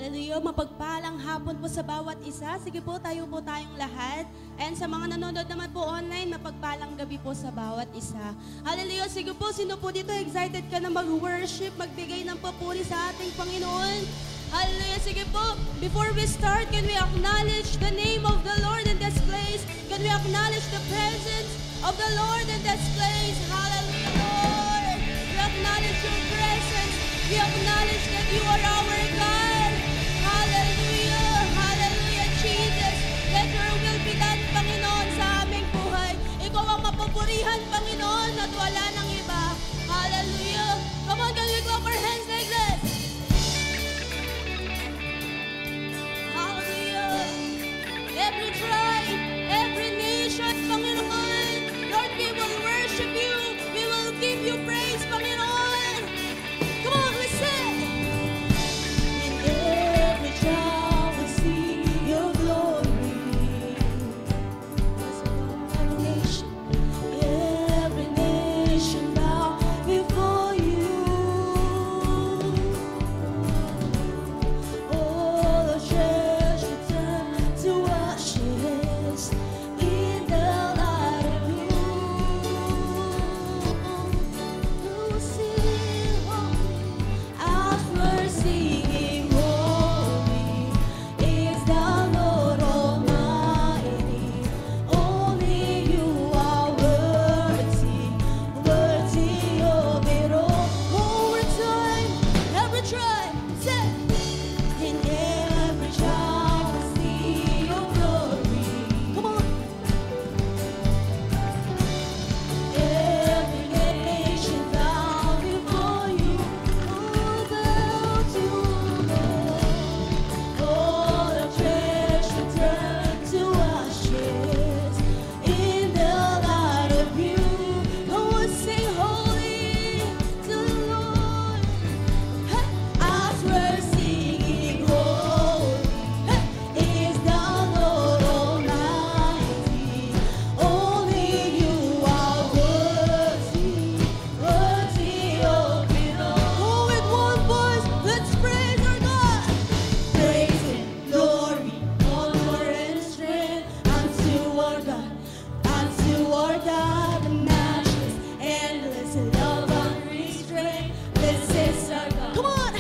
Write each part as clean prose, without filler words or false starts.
Hallelujah. Mapagpalang hapon po sa bawat isa. Sige po, tayo po tayong lahat. And sa mga nanonood naman po online, mapagpalang gabi po sa bawat isa. Hallelujah. Sige po, sino po dito excited ka na mag-worship, magbigay ng papuri sa ating Panginoon? Hallelujah. Sige po, before we start, can we acknowledge the name of the Lord in this place? Can we acknowledge the presence of the Lord in this place? Hallelujah, Lord. We acknowledge your presence. We acknowledge that you are our God. Hallelujah. Hallelujah, Jesus. Let your will be done, Panginoon, sa aming buhay. Ikaw ang mapupurihan, Panginoon, at wala nang iba. Hallelujah. Come on, can we clap our hands like this? Hallelujah. Every tribe, every nation, Panginoon. Lord, we will worship you. We will give you praise, Panginoon. Come on, we sing. In every trial we see your glory. Every nation bow before you. All the treasure turn to ashes in the light of you. We'll sing holy, as we're singing holy is the Lord Almighty. Only you are worthy, worthy of it all. Over time, every tribe, say, in every tribe we see your glory. Come on. Every nation bow before you, bow to Lord. All the treasure turn to ashes in the light of you. Come on, sing holy to the Lord. Hey, as we're singing holy, hey, is the Lord Almighty. Only you are worthy, worthy of it all. Oh, with one voice, let's praise our God. Praise Him, glory, honor, and strength unto our God, the matchless, endless love unrestrained. This is our God. Come on.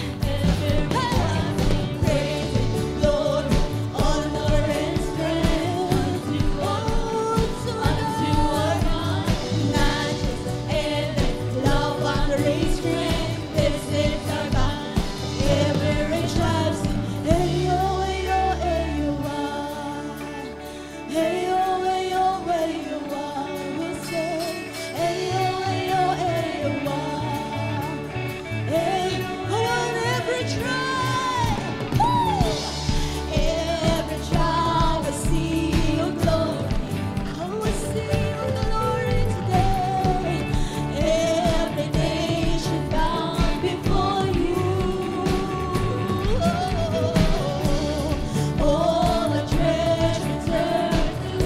Praise Him, glory, honor, and strength unto our God, matchless, endless love unrestrained. This is our God. Every tribe sing, hey yo, hey yo, hey yo, hey yo, hey yo, hey yo, we say, hey yo, hey yo, hey yo, hey, come on, every tribe, woo! Every tribe will see your glory. I will see your glory today. Every nation bow before you. All the treasure turn to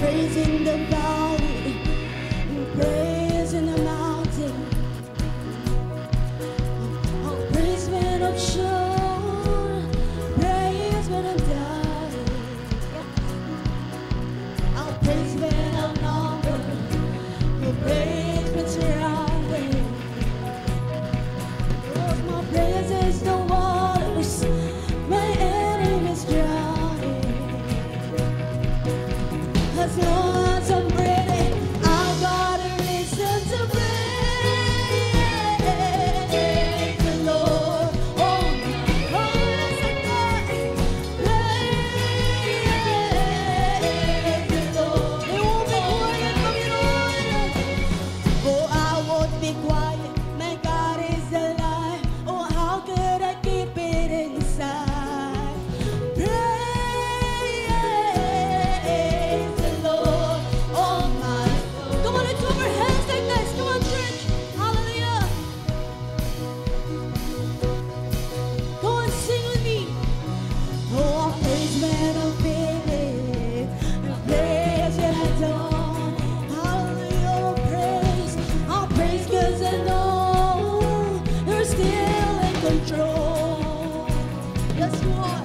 praise in the valley, praise in the mountain. I'll praise when I'm sure, praise when I'm down. I'll praise when I'm numbered, I'll praise when surrounded. Oh, my praise is the waters my enemies drowning. As long as I'm breathing, I've got a reason to praise the Lord. Oh, yes, I got praise the Lord. It won't be quiet, Panginoon. Oh, I won't be quiet. My God is alive. Oh, how could I keep it inside? Praise the Lord, oh my soul. Come on, let's move our hands like this. Come on, church. Hallelujah. Go on, sing with me. Oh, I'll praise when I'm feeling, I'll praise when I don't. Hallelujah, I'll praise 'cause I know you're still in control. Guess what?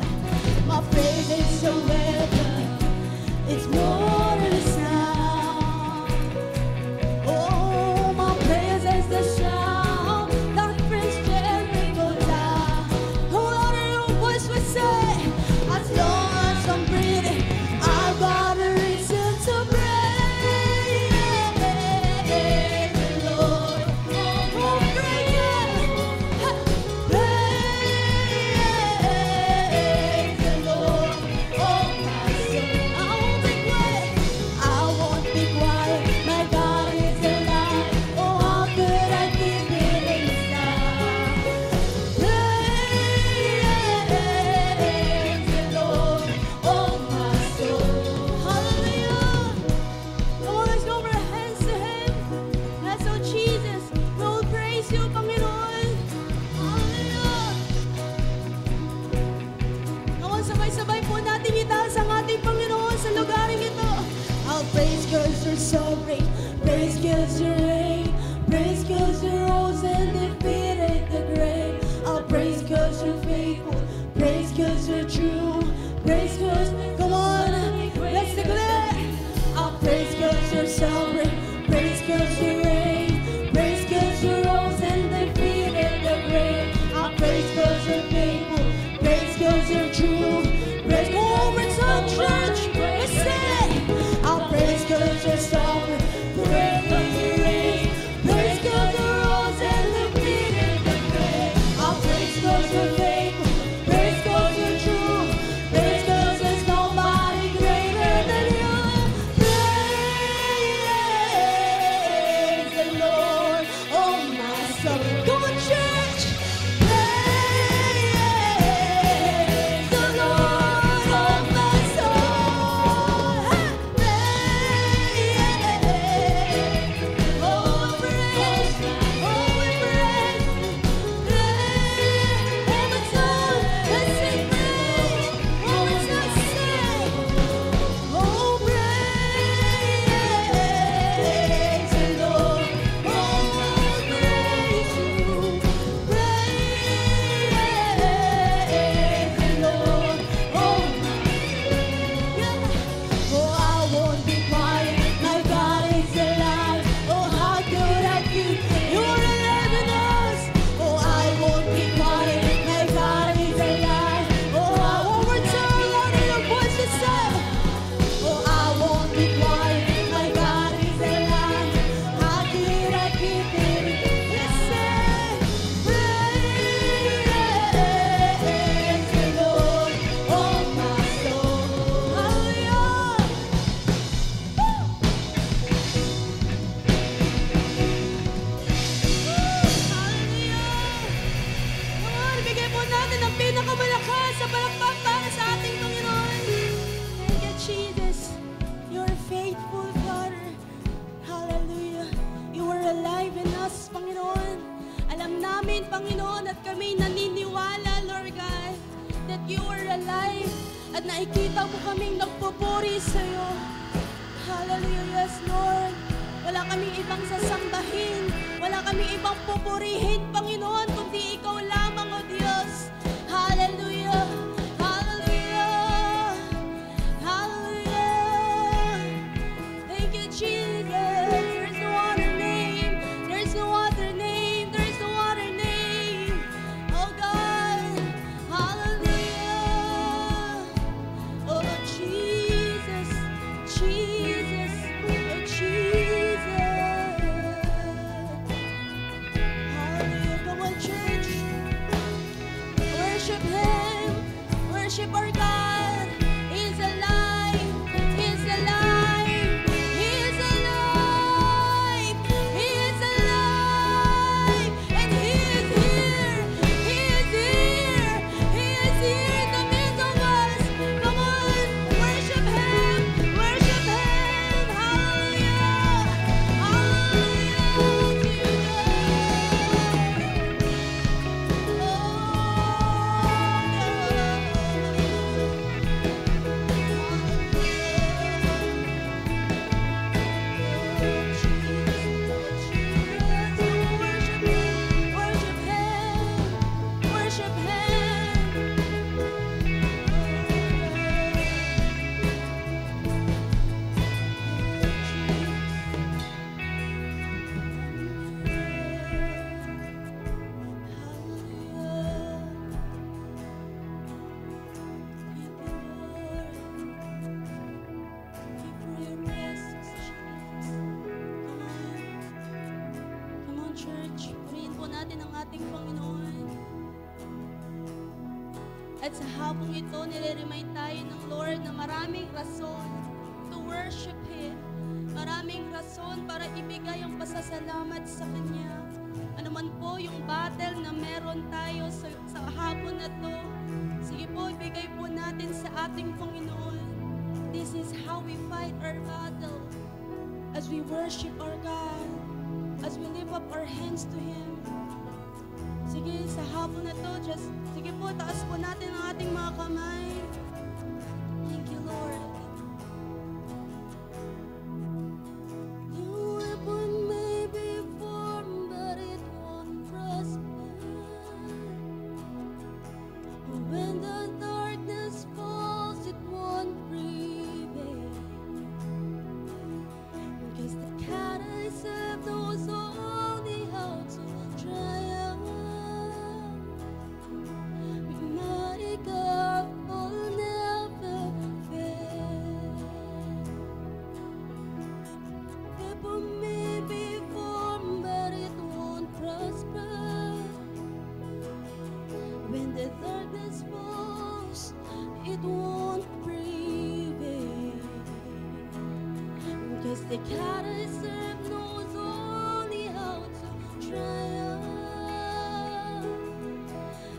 My praise is a weapon, it's more than a sound. Oh, my praise is the sound that brings Jericho down. No louder your voice would say, as long as I'm breathing, I've got a reason to praise the Lord. Oh, praise Him. Praise the Lord. Oh, my soul. I won't be quiet. I won't be quiet. My God is alive. Oh, how could I keep it inside? Praise the Lord. Oh, my soul. Hallelujah. Come on, let's go over our hands to Him. That's so Jesus. We'll praise You, Panginoon. Hallelujah. Come on, sabay-sabay po natin itaas ang ating Panginoon sa lugaring ito. I'll praise 'cause You're sovereign, praise 'cause You reign, praise 'cause You rose and defeated the grave. I'll praise 'cause You're faithful, praise 'cause You're true, praise 'cause, come on, let's declare. I'll praise 'cause You're sovereign, praise 'cause You reign, praise 'cause You rose and defeated the grave. I'll praise 'cause You're faithful, praise 'cause You're true, praise, go over some church, let's say. I'll praise 'cause You're sovereign, praise 'cause You reign, praise 'cause You rose and defeated the grave. I'll praise 'cause You're faithful, praise 'cause You're true, praise 'cause there's nobody greater than You. Praise the Lord, oh my soul. Come on, church. Praise the Lord, oh my soul. Praise, oh praise, oh we praise, praise, oh my soul. Let's sing praise, oh let's not sing, oh praise the Lord, oh praise You, praise the Lord, oh yeah. Oh, I won't be quiet. My God is alive. Oh, how could I keep You alive in us? Oh, I won't be quiet. My God is alive. Oh, one more time, louder your voice to say. Oh, I won't be quiet. My God is alive. How could I keep it? Let's say, praise the Lord, oh my soul. Hallelujah. Come on, ibigay po natin ang pinakamalakas sa palakpak para sa ating Panginoon. Thank you, Jesus. You're a faithful Father. Hallelujah. You are alive in us, Panginoon. Alam namin, Panginoon, at kami naniniwala, Lord God, that you are alive at nakikita mo kaming nagpupuri sa iyo. Hallelujah, yes, Lord. Wala kaming ibang sasambahin. Wala kaming ibang pupurihin, Panginoon, kundi Ikaw lamang, O Diyos. Hallelujah. Hallelujah. Hallelujah. Thank you, Jesus. There's no other name. There's no other name. There's no other name. Oh God. Hallelujah. Oh Jesus. Jesus. Oh Jesus. Hallelujah. Come on, church. Worship Him. Worship our God. He's alive. He's alive. He's alive. He is alive. And He is here. He is here. He is here in the midst of us. Come on. Worship Him. Worship Him. Hallelujah. Hallelujah. Worship Him. Come on, church. Purihin po natin ang ating Panginoon. At sa hapong ito, nire-remind tayo ng Lord na maraming rason to worship Him. Maraming rason para ibigay ang pasasalamat sa Kanya. Ano man po yung battle na meron tayo sa hapon na to, sige po, ibigay po natin sa ating Panginoon. This is how we fight our battle. As we worship our God, as we lift up our hands to Him. Sige, sa hapon na to, sige po, taas po natin ang ating mga kamay. Thank you, Lord. The weapon may be formed, but it won't prosper. When the darkness falls, it won't prevail. Because the God I serve knows only how to triumph. My God will never fail. People may be formed, but it won't prosper. When the darkness falls, it won't prevail. Because the God I serve knows only how to triumph.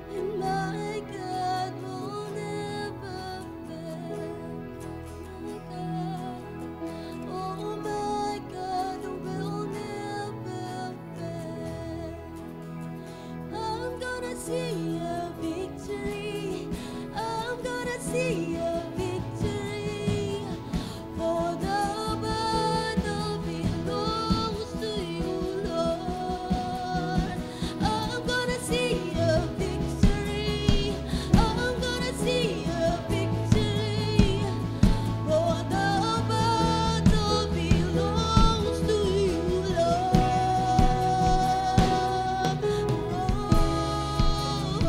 And my God will never fail. My God, oh my God will never fail. I'm gonna see a victory. I'm gonna see a victory. For the battle belongs to you, Lord. I'm gonna see a victory. I'm gonna see a victory. For the battle belongs to you, Lord. Oh,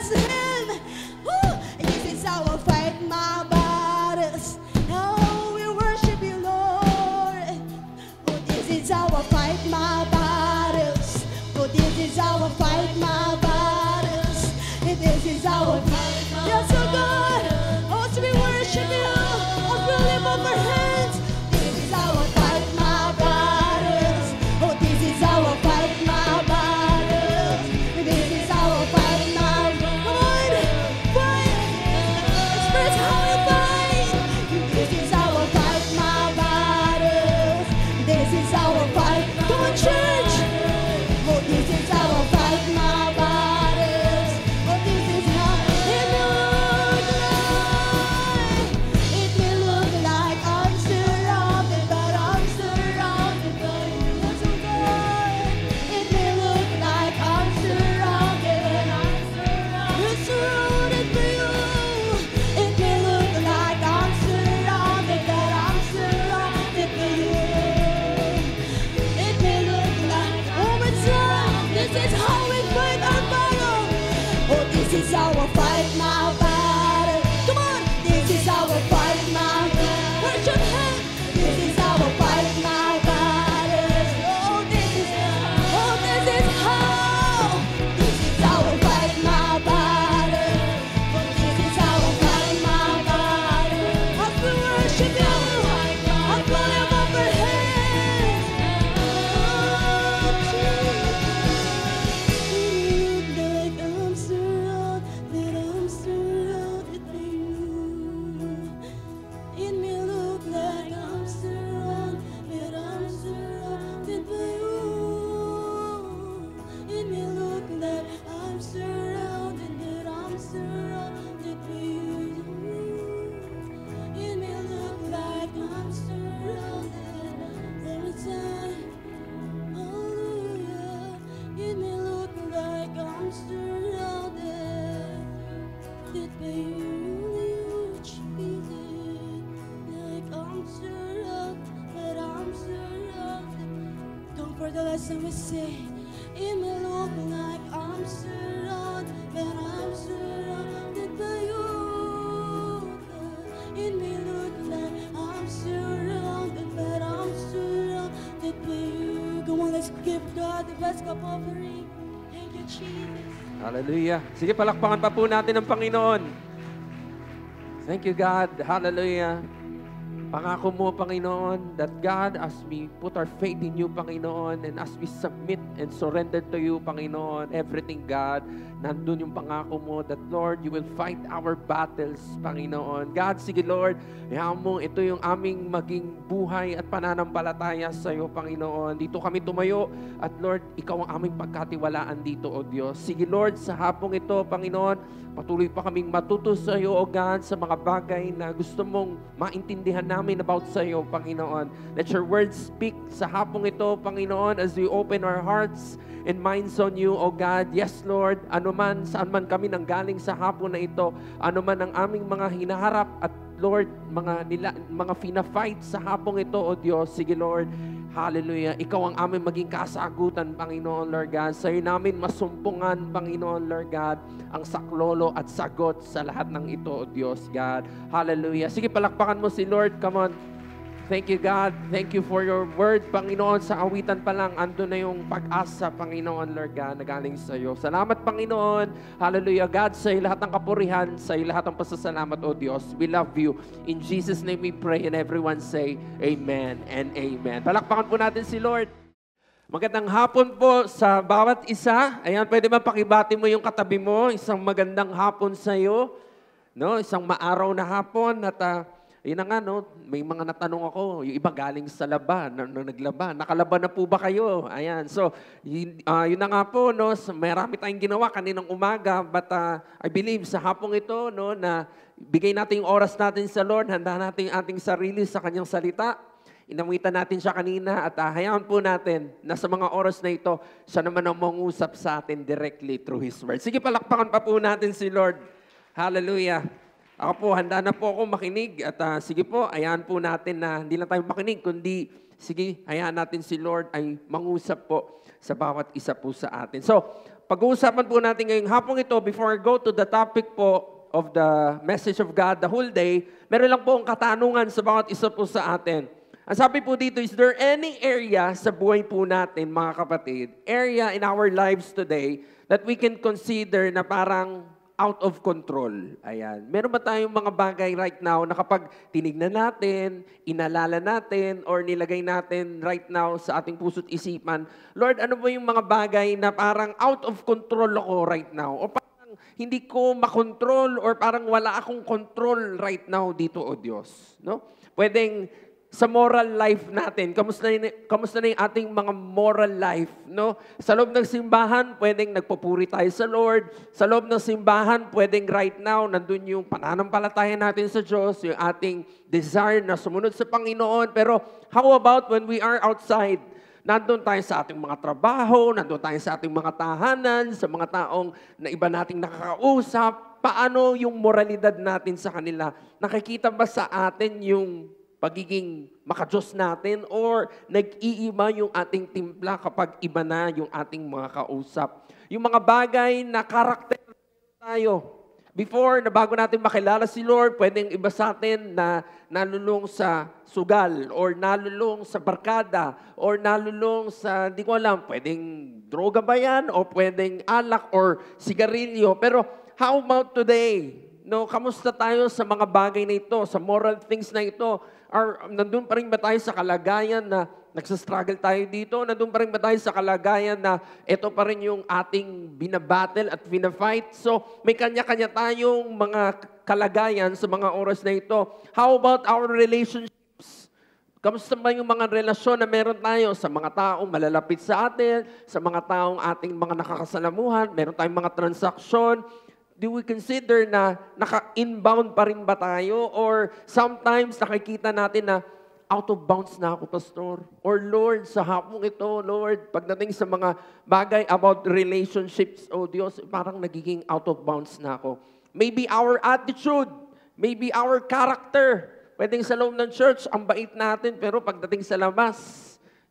hands to Him. Woo! This is our fight, my battles. Oh, we worship you, Lord. Oh, this is our fight, my battles. Oh, this is our fight, my battles. This is our fight, my battles. Yes, oh God. Oh, so we worship you. Oh, we lift up our hands. This is our fight, my battles. Oh, this is our fight, my battles. This is our fight, my battles. Come on, fight. Express how we fight. This is our fight, my battles. This is our fight. Come on, church. Oh, this is our fight, my battles. Oh, this is how it look like. It may look like I'm surrounded, but I'm surrounded by you. Yes, oh God. It may look like I'm surrounded, but I'm surrounded. We're surrounded by you. It may look like I'm surrounded, but I'm surrounded by you. It may look like this is how we fight our battle. Oh, this is our fight, my battle. Come on, this is our fight, my battle. Worship Him. This is our fight, my battle. Oh, this is how. This is our fight, my battle. Oh, this is our fight, my battle. As we worship you, as we lift up our hands. Oh, Jesus. It may look like I'm surrounded by you. It may look like I'm surrounded by you. It may look like I'm surrounded by you. It may look like I'm surrounded every time. Hallelujah. It may look like I'm surrounded by you, Jesus. Like I'm surrounded, but I'm surrounded. Come for the last time we say, it may look like I'm surrounded, but I'm surrounded by you. It may look like I'm surrounded, but I'm surrounded by you. Come on, let's give God the best cup offering. Thank you, Jesus. Hallelujah. Sige, palakpakan pa po natin ang Panginoon. Thank you, God. Hallelujah. Pangako mo, Panginoon, that God, as we put our faith in you, Panginoon, and as we submit and surrender to you, Panginoon, everything, God, nandun yung pangako mo that, Lord, you will fight our battles, Panginoon. God, sige, Lord, hayaan mo, ito yung aming maging buhay at pananampalataya sa iyo, Panginoon. Dito kami tumayo at, Lord, ikaw ang aming pagkatiwalaan dito, O Diyos. Sige, Lord, sa hapong ito, Panginoon, patuloy pa kaming matuto sa iyo, O God, sa mga bagay na gusto mong maintindihan namin about sa iyo, Panginoon. Let your words speak sa hapong ito, Panginoon, as we open our hearts and minds on you, O God. Yes, Lord, anuman, saan man kami nanggaling sa hapon na ito, anuman ang aming mga hinaharap at Lord, mga fina-fight sa hapong ito, O Diyos. Sige, Lord, hallelujah. Ikaw ang aming maging kasagutan, Panginoon, Lord God. Sa iyo namin masumpungan, Panginoon, Lord God, ang saklolo at sagot sa lahat ng ito, O Diyos, God. Hallelujah. Sige, palakpakan mo si Lord. Come on. Thank you, God. Thank you for your word, Panginoon. Sa awitan pa lang, ando na yung pag-asa, Panginoon, Lord God, na galing sa iyo. Salamat, Panginoon. Hallelujah. God, sa iyo lahat ng kapurihan, sa iyo lahat ng pasasalamat, O Diyos. We love you. In Jesus' name we pray and everyone say, Amen and Amen. Palakpakan po natin si Lord. Magandang hapon po sa bawat isa. Ayan, pwede ba pakibati mo yung katabi mo? Isang magandang hapon sa iyo. No? Isang maaraw na hapon at yun na nga, no? May mga natanong ako, yung iba galing sa laba, naglaba. Nakalaba na po ba kayo? Ayan. So, yun na nga po, no? So, marami tayong ginawa kaninang umaga, but I believe sa hapong ito, no, na bigay natin yung oras natin sa Lord, handa natin ating sarili sa Kanyang salita. Inawitan natin siya kanina at hayaan po natin na sa mga oras na ito, siya naman ang mangusap sa atin directly through His Word. Sige, palakpakan pa po natin si Lord. Hallelujah. Ako po, handa na po ako makinig at sige po, hayaan po natin na hindi lang tayo makinig, kundi sige, hayaan natin si Lord ay mangusap po sa bawat isa po sa atin. So, pag-uusapan po natin ngayong hapong ito, before I go to the topic po of the message of God the whole day, meron lang po ang katanungan sa bawat isa po sa atin. Ang sabi po dito, is there any area sa buhay po natin, mga kapatid, area in our lives today that we can consider na parang out of control? Ayan. Meron ba tayong mga bagay right now na kapag tinignan natin, inalala natin, or nilagay natin right now sa ating puso't isipan, Lord, ano ba yung mga bagay na parang out of control ako right now? O parang hindi ko makontrol, or parang wala akong control right now dito, o Diyos. No? Pwedeng sa moral life natin, kamusta na yung ating mga moral life, no? Sa loob ng simbahan, pwedeng nagpupuri tayo sa Lord. Sa loob ng simbahan, pwedeng right now, nandun yung pananampalataya natin sa Diyos, yung ating desire na sumunod sa Panginoon. Pero how about when we are outside? Nandun tayo sa ating mga trabaho, nandun tayo sa ating mga tahanan, sa mga taong na iba nating nakakausap. Paano yung moralidad natin sa kanila? Nakikita ba sa atin yung pagiging makadiyos natin, or nag-iiba yung ating timpla kapag iba na yung ating mga kausap? Yung mga bagay na karakter tayo. Before, na bago natin makilala si Lord, pwedeng iba sa atin na nalulung sa sugal, or nalulung sa barkada, or nalulung sa, di ko alam, pwedeng droga ba yan, o pwedeng alak, or sigarilyo. Pero how about today? No, kamusta tayo sa mga bagay na ito, sa moral things na ito? Or nandun pa rin ba tayo sa kalagayan na nagsastruggle tayo dito? Nandun pa rin ba tayo sa kalagayan na ito pa rin yung ating binabattle at binafight? So, may kanya-kanya tayong mga kalagayan sa mga oras na ito. How about our relationships? Kamusta ba yung mga relasyon na meron tayo sa mga taong malalapit sa atin, sa mga taong ating mga nakakasalamuhan, meron tayong mga transaksyon? Do we consider na naka-inbound pa rin ba tayo? Or sometimes nakikita natin na out of bounds na ako, Pastor. Or Lord, sa hapong ito, Lord, pagdating sa mga bagay about relationships, oh Diyos, parang nagiging out of bounds na ako. Maybe our attitude, maybe our character. Pwedeng sa loob ng church, ang bait natin, pero pagdating sa labas,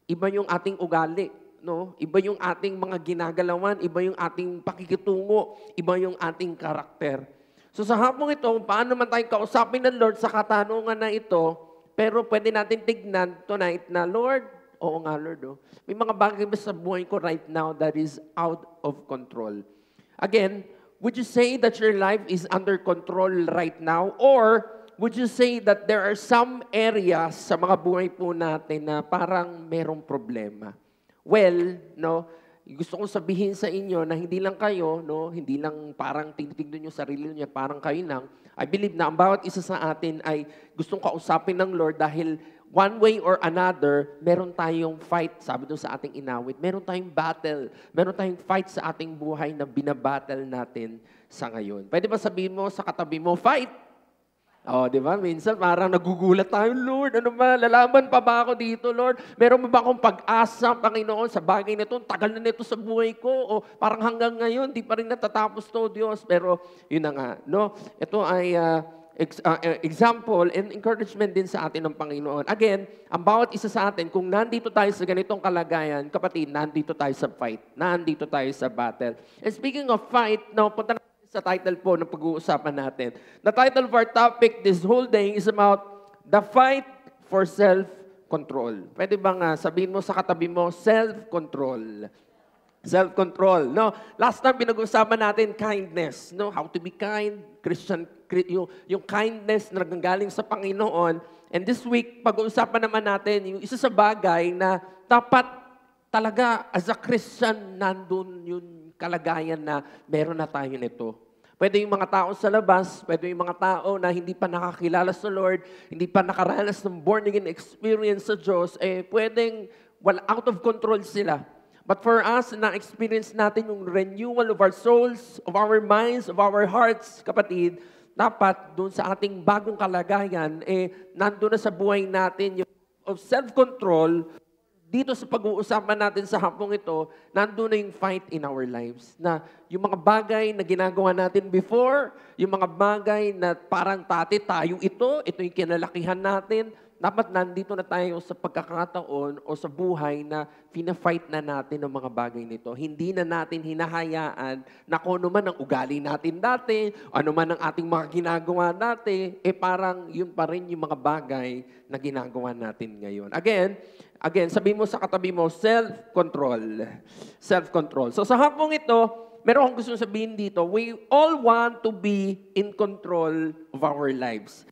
iba yung ating ugali. No? Iba yung ating mga ginagalawan, iba yung ating pakikitungo, iba yung ating karakter. So sa hapong ito, paano man tayong kausapin ng Lord sa katanungan na ito, pero pwede natin tignan tonight na, Lord, oo nga Lord, oh, may mga bagay ba sa buhay ko right now that is out of control? Again, would you say that your life is under control right now? Or would you say that there are some areas sa mga buhay po natin na parang merong problema? Well, no, gusto kong sabihin sa inyo na hindi lang kayo, no, hindi lang parang tinitignan nyo sarili niya, parang kayo lang. I believe na ang bawat isa sa atin ay gustong kausapin ng Lord dahil one way or another, meron tayong fight, sabi doon sa ating inawit, meron tayong battle, meron tayong fight sa ating buhay na binabattle natin sa ngayon. Pwede ba sabihin mo sa katabi mo, fight? Oh, di ba? Minsan parang nagugulat tayo, Lord, ano ba? Lalaban pa ba ako dito, Lord? Meron ba akong pag-asa, Panginoon, sa bagay na ito? Tagal na nito sa buhay ko. O parang hanggang ngayon, di pa rin natatapos to, Diyos. Pero yun na nga, no? Ito ay example and encouragement din sa atin ng Panginoon. Again, ang bawat isa sa atin, kung nandito tayo sa ganitong kalagayan, kapatid, nandito tayo sa fight. Nandito tayo sa battle. And speaking of fight, no, punta na sa title po ng pag-uusapan natin. The title of our topic this whole day is about the fight for self-control. Pwede bang sabihin mo sa katabi mo, self-control. Self-control. No? Last time pinag-uusapan natin kindness. No? How to be kind, yung kindness na nanggaling sa Panginoon. And this week, pag-uusapan naman natin yung isa sa bagay na dapat talaga as a Christian nandun yung kalagayan na meron na tayo nito. Pwede yung mga tao sa labas, pwede yung mga tao na hindi pa nakakilala sa Lord, hindi pa nakaranas ng born-again experience sa Diyos, pwedeng out of control sila. But for us, na-experience natin yung renewal of our souls, of our minds, of our hearts, kapatid, dapat doon sa ating bagong kalagayan, nandun na sa buhay natin yung of self-control. Dito sa pag-uusapan natin sa hapong ito, nandun na yung fight in our lives. Na yung mga bagay na ginagawa natin before, yung mga bagay na parang tayo ito yung kinalakihan natin, dapat nandito na tayo sa pagkakataon o sa buhay na fina-fight na natin ang mga bagay nito. Hindi na natin hinahayaan na kung ano man ang ugali natin dati, ano man ang ating mga ginagawa dati, parang yun pa rin yung mga bagay na ginagawa natin ngayon. Again, sabihin mo sa katabi mo, self-control. Self-control. So sa hapong ito, meron akong gusto sabihin dito, we all want to be in control of our lives.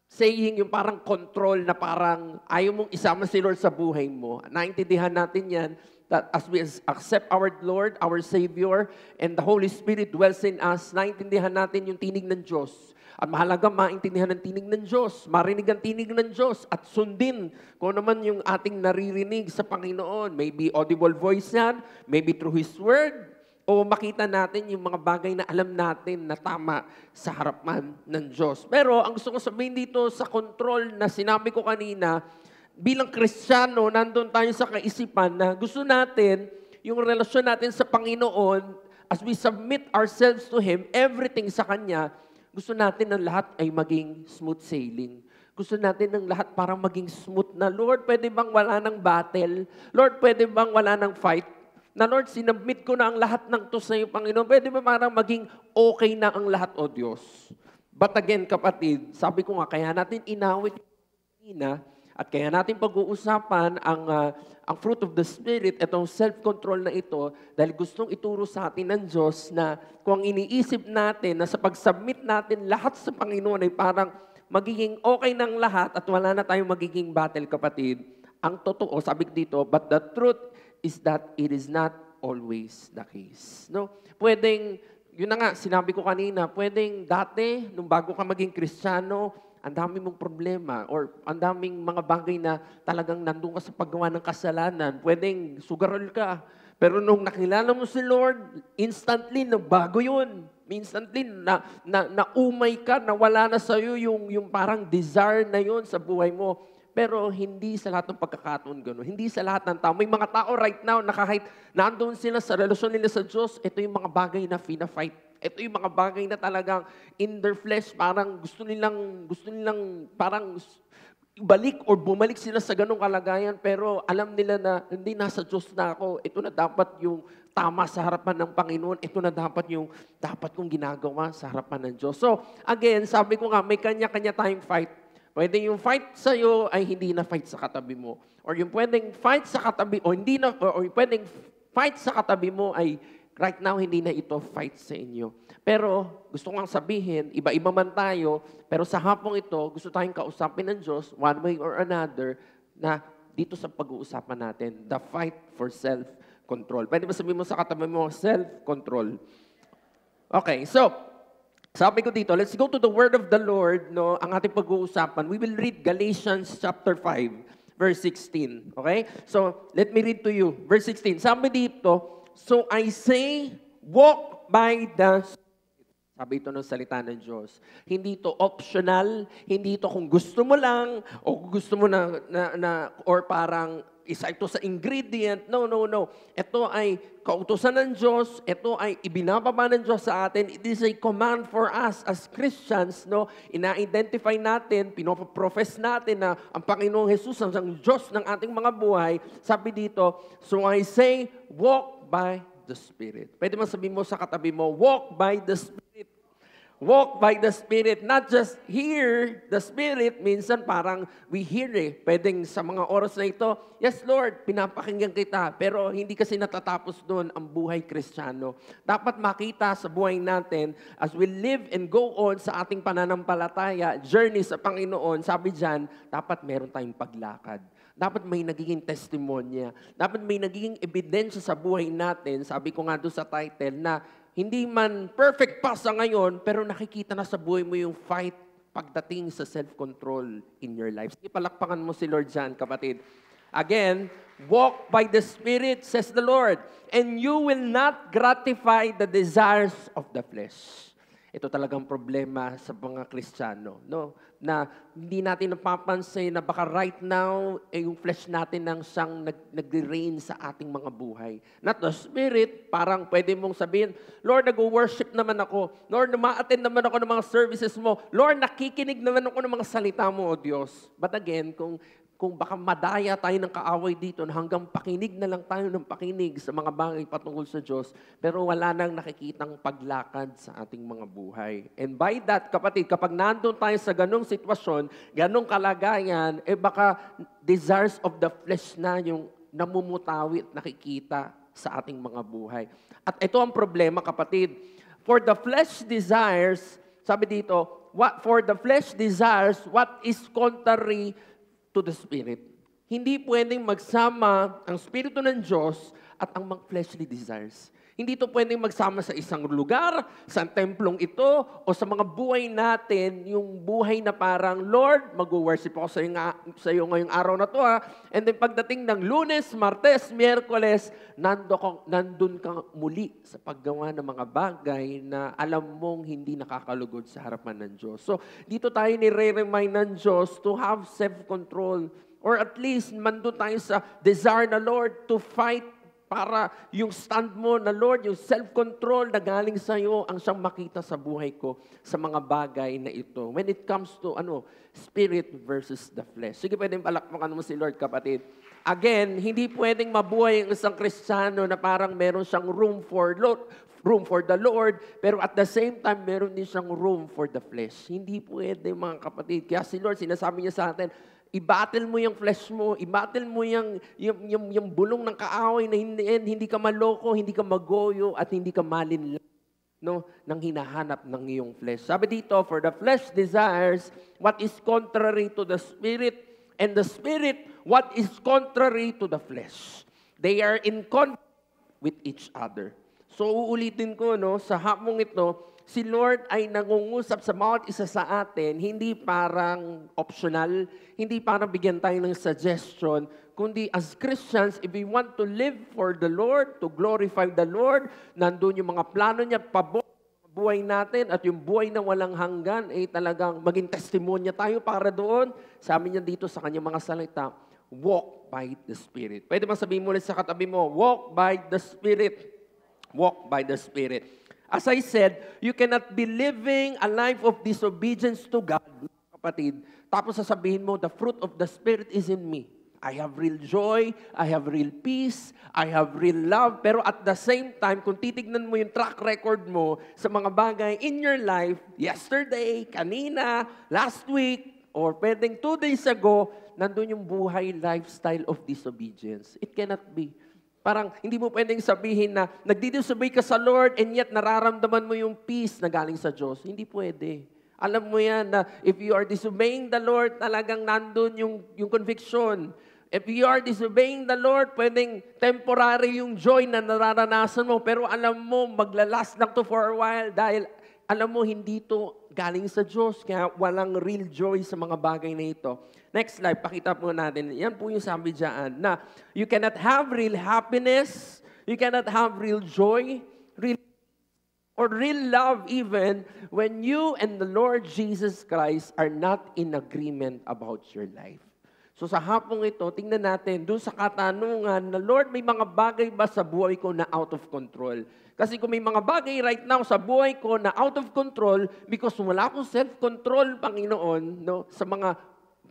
Saying yung parang control na parang ayaw mong isama si Lord sa buhay mo. Naintindihan natin yan that as we accept our Lord, our Savior, and the Holy Spirit dwells in us, naintindihan natin yung tinig ng Diyos. At mahalaga maintindihan ang tinig ng Diyos, marinig ang tinig ng Diyos, at sundin kung naman yung ating naririnig sa Panginoon. Maybe audible voice yan, maybe through His Word, o makita natin yung mga bagay na alam natin na tama sa harapan ng Diyos. Pero ang gusto ko sabihin dito sa control na sinabi ko kanina, bilang Kristiyano, nandun tayo sa kaisipan na gusto natin yung relasyon natin sa Panginoon, as we submit ourselves to Him, everything sa Kanya, gusto natin ang lahat ay maging smooth sailing. Gusto natin ng lahat parang maging smooth na, Lord, pwede bang wala ng battle? Lord, pwede bang wala ng fight? Na Lord, sinabmit ko na ang lahat ng to sa iyo, Panginoon. Pwede ba parang maging okay na ang lahat, O Diyos? But again, kapatid, sabi ko nga, kaya natin inawit kanina at kaya natin pag-uusapan ang fruit of the Spirit, itong self-control na ito, dahil gustong ituro sa atin ng Diyos na kung iniisip natin na sa pag-submit natin lahat sa Panginoon ay parang magiging okay ng lahat at wala na tayong magiging battle, kapatid. Ang totoo, sabi dito, but the truth is that it is not always the case. No? Pwedeng, yun na nga, sinabi ko kanina, pwedeng dati, nung bago ka maging Kristiyano, ang daming mong problema or ang daming mga bagay na talagang nandun ka sa paggawa ng kasalanan. Pwedeng sugarol ka. Pero nung nakilala mo si Lord, instantly, nagbago yun. Instantly, naumay ka, nawala na sa'yo yung parang desire na yun sa buhay mo. Pero hindi sa lahat ng pagkakataon gano'n. Hindi sa lahat ng tao. May mga tao right now na kahit nandoon sila sa relasyon nila sa Diyos, ito yung mga bagay na fina-fight. Ito yung mga bagay na talagang in their flesh, parang gusto nilang parang balik or bumalik sila sa ganong kalagayan, pero alam nila na hindi, nasa Diyos na ako. Ito na dapat yung tama sa harapan ng Panginoon. Ito na dapat yung dapat kong ginagawa sa harapan ng Diyos. So, again, sabi ko nga, may kanya-kanya tayong fight. Pwede yung fight sa iyo ay hindi na fight sa katabi mo. Or yung pwedeng fight sa katabi, o hindi na, or yung pwedeng fight sa katabi mo ay right now hindi na ito fight sa inyo. Pero gusto kong sabihin, iba-iba man tayo, pero sa hapong ito, gusto tayong kausapin ng Diyos, one way or another, na dito sa pag-uusapan natin, the fight for self-control. Pwede ba sabihin mo sa katabi mo, self-control? Okay, so, sabi ko dito, let's go to the word of the Lord, no? Ang ating pag-uusapan. We will read Galatians chapter 5, verse 16. Okay? So, let me read to you. Verse 16. Sabi dito, so I say, walk by the Spirit. Sabi ito ng salita ng Diyos. Hindi ito optional, hindi ito kung gusto mo lang, o gusto mo or parang isa ito sa ingredient. No, no, no. Ito ay kautusan ng Diyos. Ito ay ibinababa ng Diyos sa atin. It is a command for us as Christians. No? Ina-identify natin, pinoprofess natin na ang Panginoong Jesus ang Diyos ng ating mga buhay. Sabi dito, so I say, walk by the Spirit. Pwede man sabihin mo sa katabi mo, walk by the Spirit. Walk by the Spirit, not just hear the Spirit. Minsan parang we hear Pwedeng sa mga oras na ito, yes Lord, pinapakinggan kita. Pero hindi kasi natatapos doon ang buhay Kristiyano. Dapat makita sa buhay natin as we live and go on sa ating pananampalataya, journey sa Panginoon, sabi dyan, dapat meron tayong paglakad. Dapat may nagiging testimonya. Dapat may nagiging ebidensya sa buhay natin. Sabi ko nga doon sa title na hindi man perfect pa sa ngayon, pero nakikita na sa buhay mo yung fight pagdating sa self-control in your life. Ipalakpakan mo si Lord dyan, kapatid. Again, walk by the Spirit, says the Lord, and you will not gratify the desires of the flesh. Ito talagang problema sa mga Kristiyano, no? Na hindi natin napapansin na baka right now, yung flesh natin ang siyang nagre-reign sa ating mga buhay. Not the spirit, parang pwede mong sabihin, Lord, nag-worship naman ako. Lord, ma-attend naman ako ng mga services mo. Lord, nakikinig naman ako ng mga salita mo, O Diyos. But again, kung baka madaya tayo ng kaaway dito na hanggang pakinig na lang tayo ng pakinig sa mga bagay patungkol sa Diyos, pero wala nang nakikitang paglakad sa ating mga buhay. And by that, kapatid, kapag nandun tayo sa ganong sitwasyon, ganong kalagayan, baka desires of the flesh na yung namumutawi at nakikita sa ating mga buhay. At ito ang problema, kapatid. For the flesh desires, sabi dito, for the flesh desires what is contrary to the Spirit. Hindi pwedeng magsama ang Espiritu ng Diyos at ang mga fleshly desires. Hindi ito pwedeng magsama sa isang lugar, sa templong ito, o sa mga buhay natin, yung buhay na parang, Lord, mag-worship ako sa iyo ngayong araw na to, ha? And then pagdating ng Lunes, Martes, Miyerkules, nandun ka muli sa paggawa ng mga bagay na alam mong hindi nakakalugod sa harapan ng Diyos. So, dito tayo nire-remind ng Diyos to have self-control, or at least mandun tayo sa desire na Lord to fight para yung stand mo na Lord, yung self-control na galing sa iyo ang siyang makita sa buhay ko sa mga bagay na ito. When it comes to spirit versus the flesh. Sige, pwedeng palakpakan mo si Lord, kapatid. Again, hindi pwedeng mabuhay ang isang Kristiyano na parang meron siyang room for the Lord, pero at the same time, meron din siyang room for the flesh. Hindi pwede, mga kapatid. Kaya si Lord, sinasabi niya sa atin, i-battle mo yung flesh mo, i-battle mo yung bulong ng kaaway na hindi ka maloko, hindi ka magoyo, at hindi ka malinlang, no, nang hinahanap ng iyong flesh. Sabi dito, for the flesh desires what is contrary to the Spirit, and the Spirit what is contrary to the flesh. They are in conflict with each other. So uulitin ko, no, sa hapong ito, si Lord ay nangungusap sa bawat isa sa atin, hindi parang optional, hindi parang bigyan tayo ng suggestion, kundi as Christians, if we want to live for the Lord, to glorify the Lord, nandun yung mga plano niya, buhay natin, at yung buhay na walang hanggan, talagang maging testimonya tayo para doon. Sabi niya dito sa kanyang mga salita, walk by the Spirit. Pwede bang sabihin mo ulit sa katabi mo, walk by the Spirit. Walk by the Spirit. As I said, you cannot be living a life of disobedience to God, kapatid. Tapos sasabihin mo, the fruit of the Spirit is in me. I have real joy, I have real peace, I have real love. Pero at the same time, kung titignan mo yung track record mo sa mga bagay in your life, yesterday, kanina, last week, or pwedeng 2 days ago, nandun yung buhay lifestyle of disobedience. It cannot be. Parang hindi mo pwedeng sabihin na nagdidisobey ka sa Lord and yet nararamdaman mo yung peace na galing sa Diyos. Hindi pwede. Alam mo yan na if you are disobeying the Lord, talagang nandun yung conviction. If you are disobeying the Lord, pwedeng temporary yung joy na nararanasan mo. Pero alam mo, maglalast lang to for a while dahil alam mo, hindi to galing sa Diyos. Kaya walang real joy sa mga bagay na ito. Next slide, pakita po natin. Yan po yung sabi dyan na you cannot have real happiness, you cannot have real joy, or real love even when you and the Lord Jesus Christ are not in agreement about your life. So sa hapong ito, tingnan natin doon sa katanungan na Lord, may mga bagay ba sa buhay ko na out of control? Kasi kung may mga bagay right now sa buhay ko na out of control because wala akong self-control, Panginoon, no, sa mga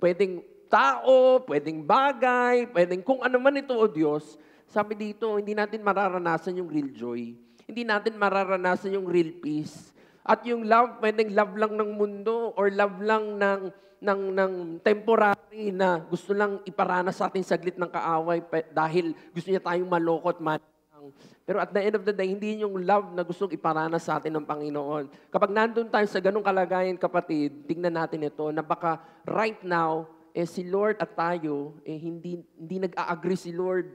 pwedeng tao, pwedeng bagay, pwedeng kung ano man ito, O Diyos, sabi dito, hindi natin mararanasan yung real joy. Hindi natin mararanasan yung real peace. At yung love, pwedeng love lang ng mundo or love lang ng temporary na gusto lang iparana sa ating saglit ng kaaway dahil gusto niya tayong maloko at malang. Pero at the end of the day, hindi yung love na gustong iparana sa atin ng Panginoon. Kapag nandun tayo sa ganung kalagayan, kapatid, tingnan natin ito na baka right now, si Lord at tayo, hindi nag-a-agree si Lord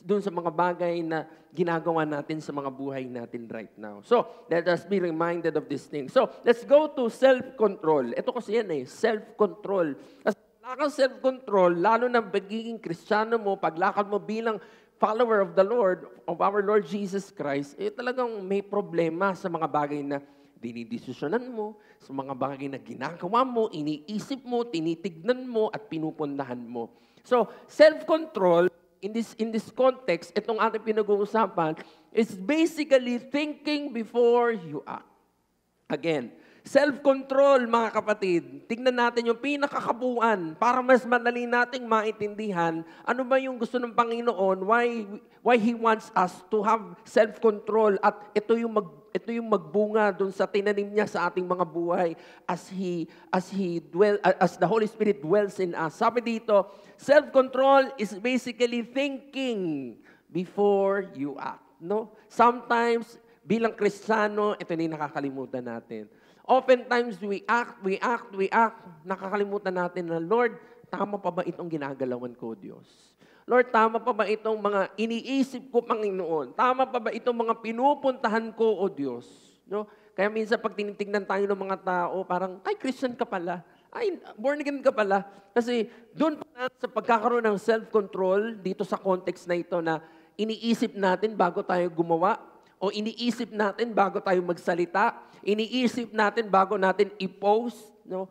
dun sa mga bagay na ginagawa natin sa mga buhay natin right now. So, let us be reminded of this thing. So, let's go to self-control. Ito kasi yan self-control. Kasi wala kang self-control, lalo na pagiging Kristiyano mo, paglakad mo bilang follower of the Lord, of our Lord Jesus Christ, talagang may problema sa mga bagay na dinidesisyonan mo, sa mga bagay na ginagawa mo, iniisip mo, tinitignan mo, at pinupundahan mo. So, self-control, in this context, itong ating pinag-uusapan, is basically thinking before you act. Again, self-control, mga kapatid. Tingnan natin yung pinakakabuuan para mas madali nating maintindihan ano ba yung gusto ng Panginoon, why He wants us to have self-control, at ito yung magbunga dun sa tinanim niya sa ating mga buhay as the Holy Spirit dwells in us. Sabi dito, self-control is basically thinking before you act. No? Sometimes, bilang Kristiyano, ito na yung nakakalimutan natin. Oftentimes, we act, nakakalimutan natin na, Lord, tama pa ba itong ginagalawan ko, Diyos? Lord, tama pa ba itong mga iniisip ko, Panginoon? Tama pa ba itong mga pinupuntahan ko, O Diyos? No? Kaya minsan pag tinitignan tayo ng mga tao, parang, ay, Christian ka pala. Ay, born again ka pala. Kasi doon pa sa pagkakaroon ng self-control, dito sa context na ito na iniisip natin bago tayo gumawa, o iniisip natin bago tayo magsalita, iniisip natin bago natin i-post, no?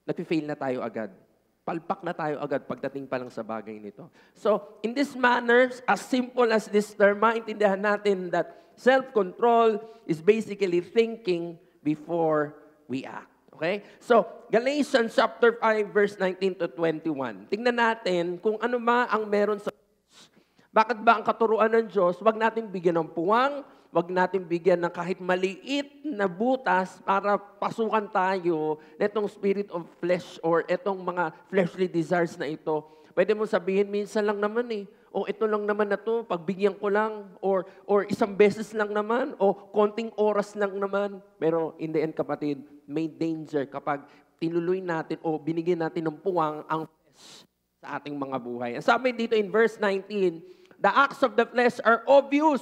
Napi-fail na tayo agad. Palpak na tayo agad pagdating pa lang sa bagay nito. So, in this manner, as simple as this term, maintindihan natin that self-control is basically thinking before we act. Okay? So, Galatians chapter 5, verse 19 to 21. Tingnan natin kung ano ba ang meron sa Diyos. Bakit ba ang katuruan ng Diyos, wag natin bigyan ng puwang, wag natin bigyan ng kahit maliit na butas para pasukan tayo netong spirit of flesh or etong mga fleshly desires na ito. Pwede mo sabihin, minsan lang naman o ito lang naman na to, pagbigyan ko lang, or isang beses lang naman, o konting oras lang naman. Pero in the end, kapatid, may danger kapag tinuloy natin o binigyan natin ng puwang ang flesh sa ating mga buhay. Ang sabi dito in verse 19, the acts of the flesh are obvious.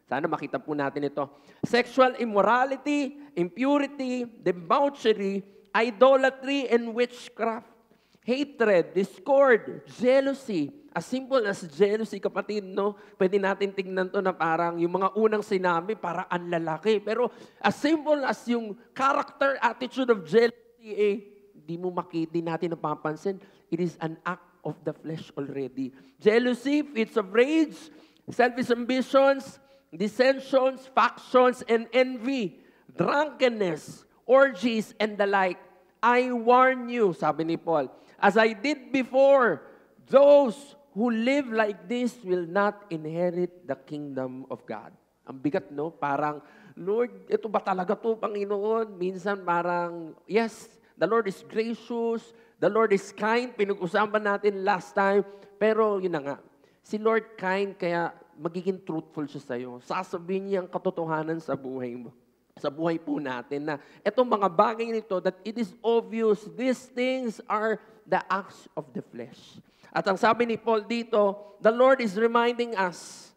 Sana makita po natin ito. Sexual immorality, impurity, debauchery, idolatry, and witchcraft. Hatred, discord, jealousy. As simple as jealousy, kapatid, no? Pwede natin tignan to na parang yung mga unang sinabi, para ang lalaki. Pero as simple as yung character, attitude of jealousy, di mo makita, di natin napapansin. It is an act of the flesh already. Jealousy, fits of rage, selfish ambitions, dissensions, factions, and envy, drunkenness, orgies, and the like. I warn you, sabi ni Paul, as I did before, those who live like this will not inherit the kingdom of God. Ang bigat, no? Parang, Lord, ito ba talaga to, Panginoon? Minsan parang, yes, the Lord is gracious, the Lord is kind, pinag-usapan natin last time, pero yun na nga, si Lord kind, kaya magiging truthful siya sa'yo. Sasabihin niya ang katotohanan sa buhay mo. Sa buhay po natin na itong mga bagay nito, that it is obvious, these things are the acts of the flesh. At ang sabi ni Paul dito, the Lord is reminding us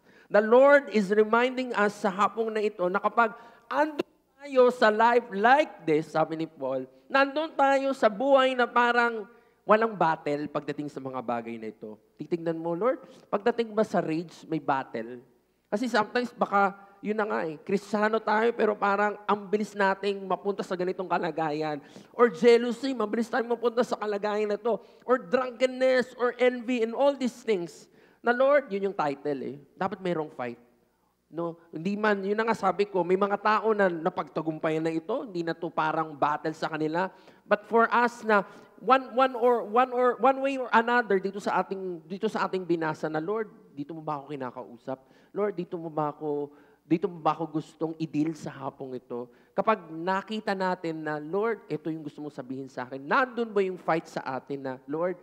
sa hapong na ito na kapag andun tayo sa life like this, sabi ni Paul, nandun tayo sa buhay na parang walang battle pagdating sa mga bagay na ito. Titignan mo, Lord, pagdating ba sa rage, may battle? Kasi sometimes baka, yun na nga Kristiyano tayo, pero parang ang bilis nating mapunta sa ganitong kalagayan. Or jealousy, mabilis tayong mapunta sa kalagayan na to. Or drunkenness, or envy, and all these things. Na Lord, yun yung title Dapat mayroong fight. No, hindi man, yun na nga sabi ko, may mga tao na napagtagumpayan na ito, hindi na to parang battle sa kanila. But for us na one way or another dito sa ating binasa na, Lord, dito mo ba ako kinakausap? Lord, dito mo ba ako gustong i-deal sa hapong ito? Kapag nakita natin na, Lord, ito yung gusto mo sabihin sa akin, nandun ba yung fight sa atin na, Lord,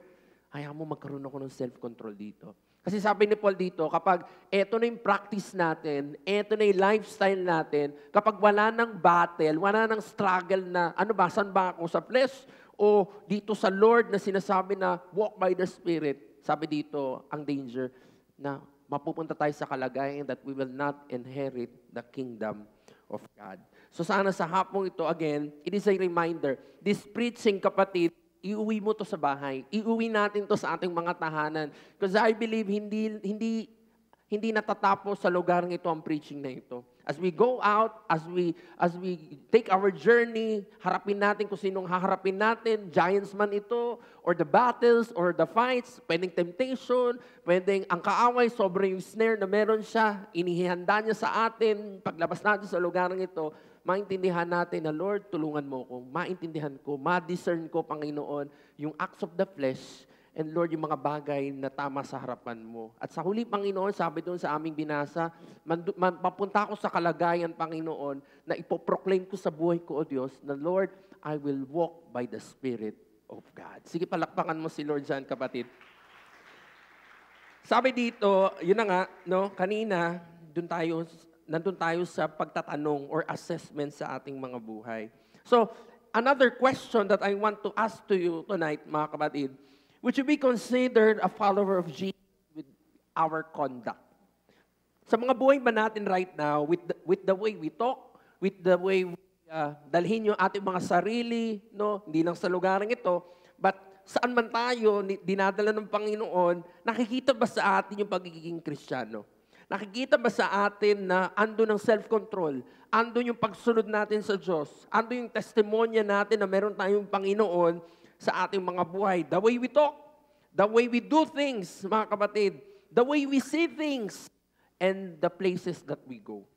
hayaan mo magkaroon ako ng self-control dito. Kasi sabi ni Paul dito, kapag eto na yung practice natin, eto na yung lifestyle natin, kapag wala nang battle, wala nang struggle na, saan ba ako, sa flesh o dito sa Lord na sinasabi na walk by the Spirit, sabi dito, ang danger na mapupunta tayo sa kalagayan that we will not inherit the kingdom of God. So sana sa hapong ito, again, it is a reminder, this preaching, kapatid, iuwi mo to sa bahay. Iuwi natin to sa ating mga tahanan. Because I believe hindi natatapos sa lugar ng ito ang preaching na ito. As we go out, as we take our journey, harapin natin kung sinong haharapin natin, giants man ito, or the battles, or the fights, pwedeng temptation, pwedeng ang kaaway, sobrang yung snare na meron siya, inihihanda niya sa atin, paglabas natin sa lugar ng ito, maintindihan natin na, Lord, tulungan mo ko, maintindihan ko, ma-discern ko, Panginoon, yung acts of the flesh, and Lord, yung mga bagay na tama sa harapan mo. At sa huli, Panginoon, sabi doon sa aming binasa, papunta ako sa kalagayan, Panginoon, na ipoproclaim ko sa buhay ko, O Diyos, na Lord, I will walk by the Spirit of God. Sige, palakpakan mo si Lord dyan, kapatid. Sabi dito, yun na nga, no, kanina, nandun tayo sa pagtatanong or assessment sa ating mga buhay. So, another question that I want to ask to you tonight, mga kapatid, would you be considered a follower of Jesus with our conduct? Sa mga buhay ba natin right now, with the way we talk, with the way we dalhin yung ating mga sarili, no? Hindi lang sa lugarang ito, but saan man tayo dinadala ng Panginoon, nakikita ba sa atin yung pagiging Kristiyano? Nakikita ba sa atin na ando ng self-control, ando yung pagsunod natin sa Diyos, ando yung testimonya natin na meron tayong Panginoon sa ating mga buhay. The way we talk, the way we do things, mga kapatid, the way we see things, and the places that we go.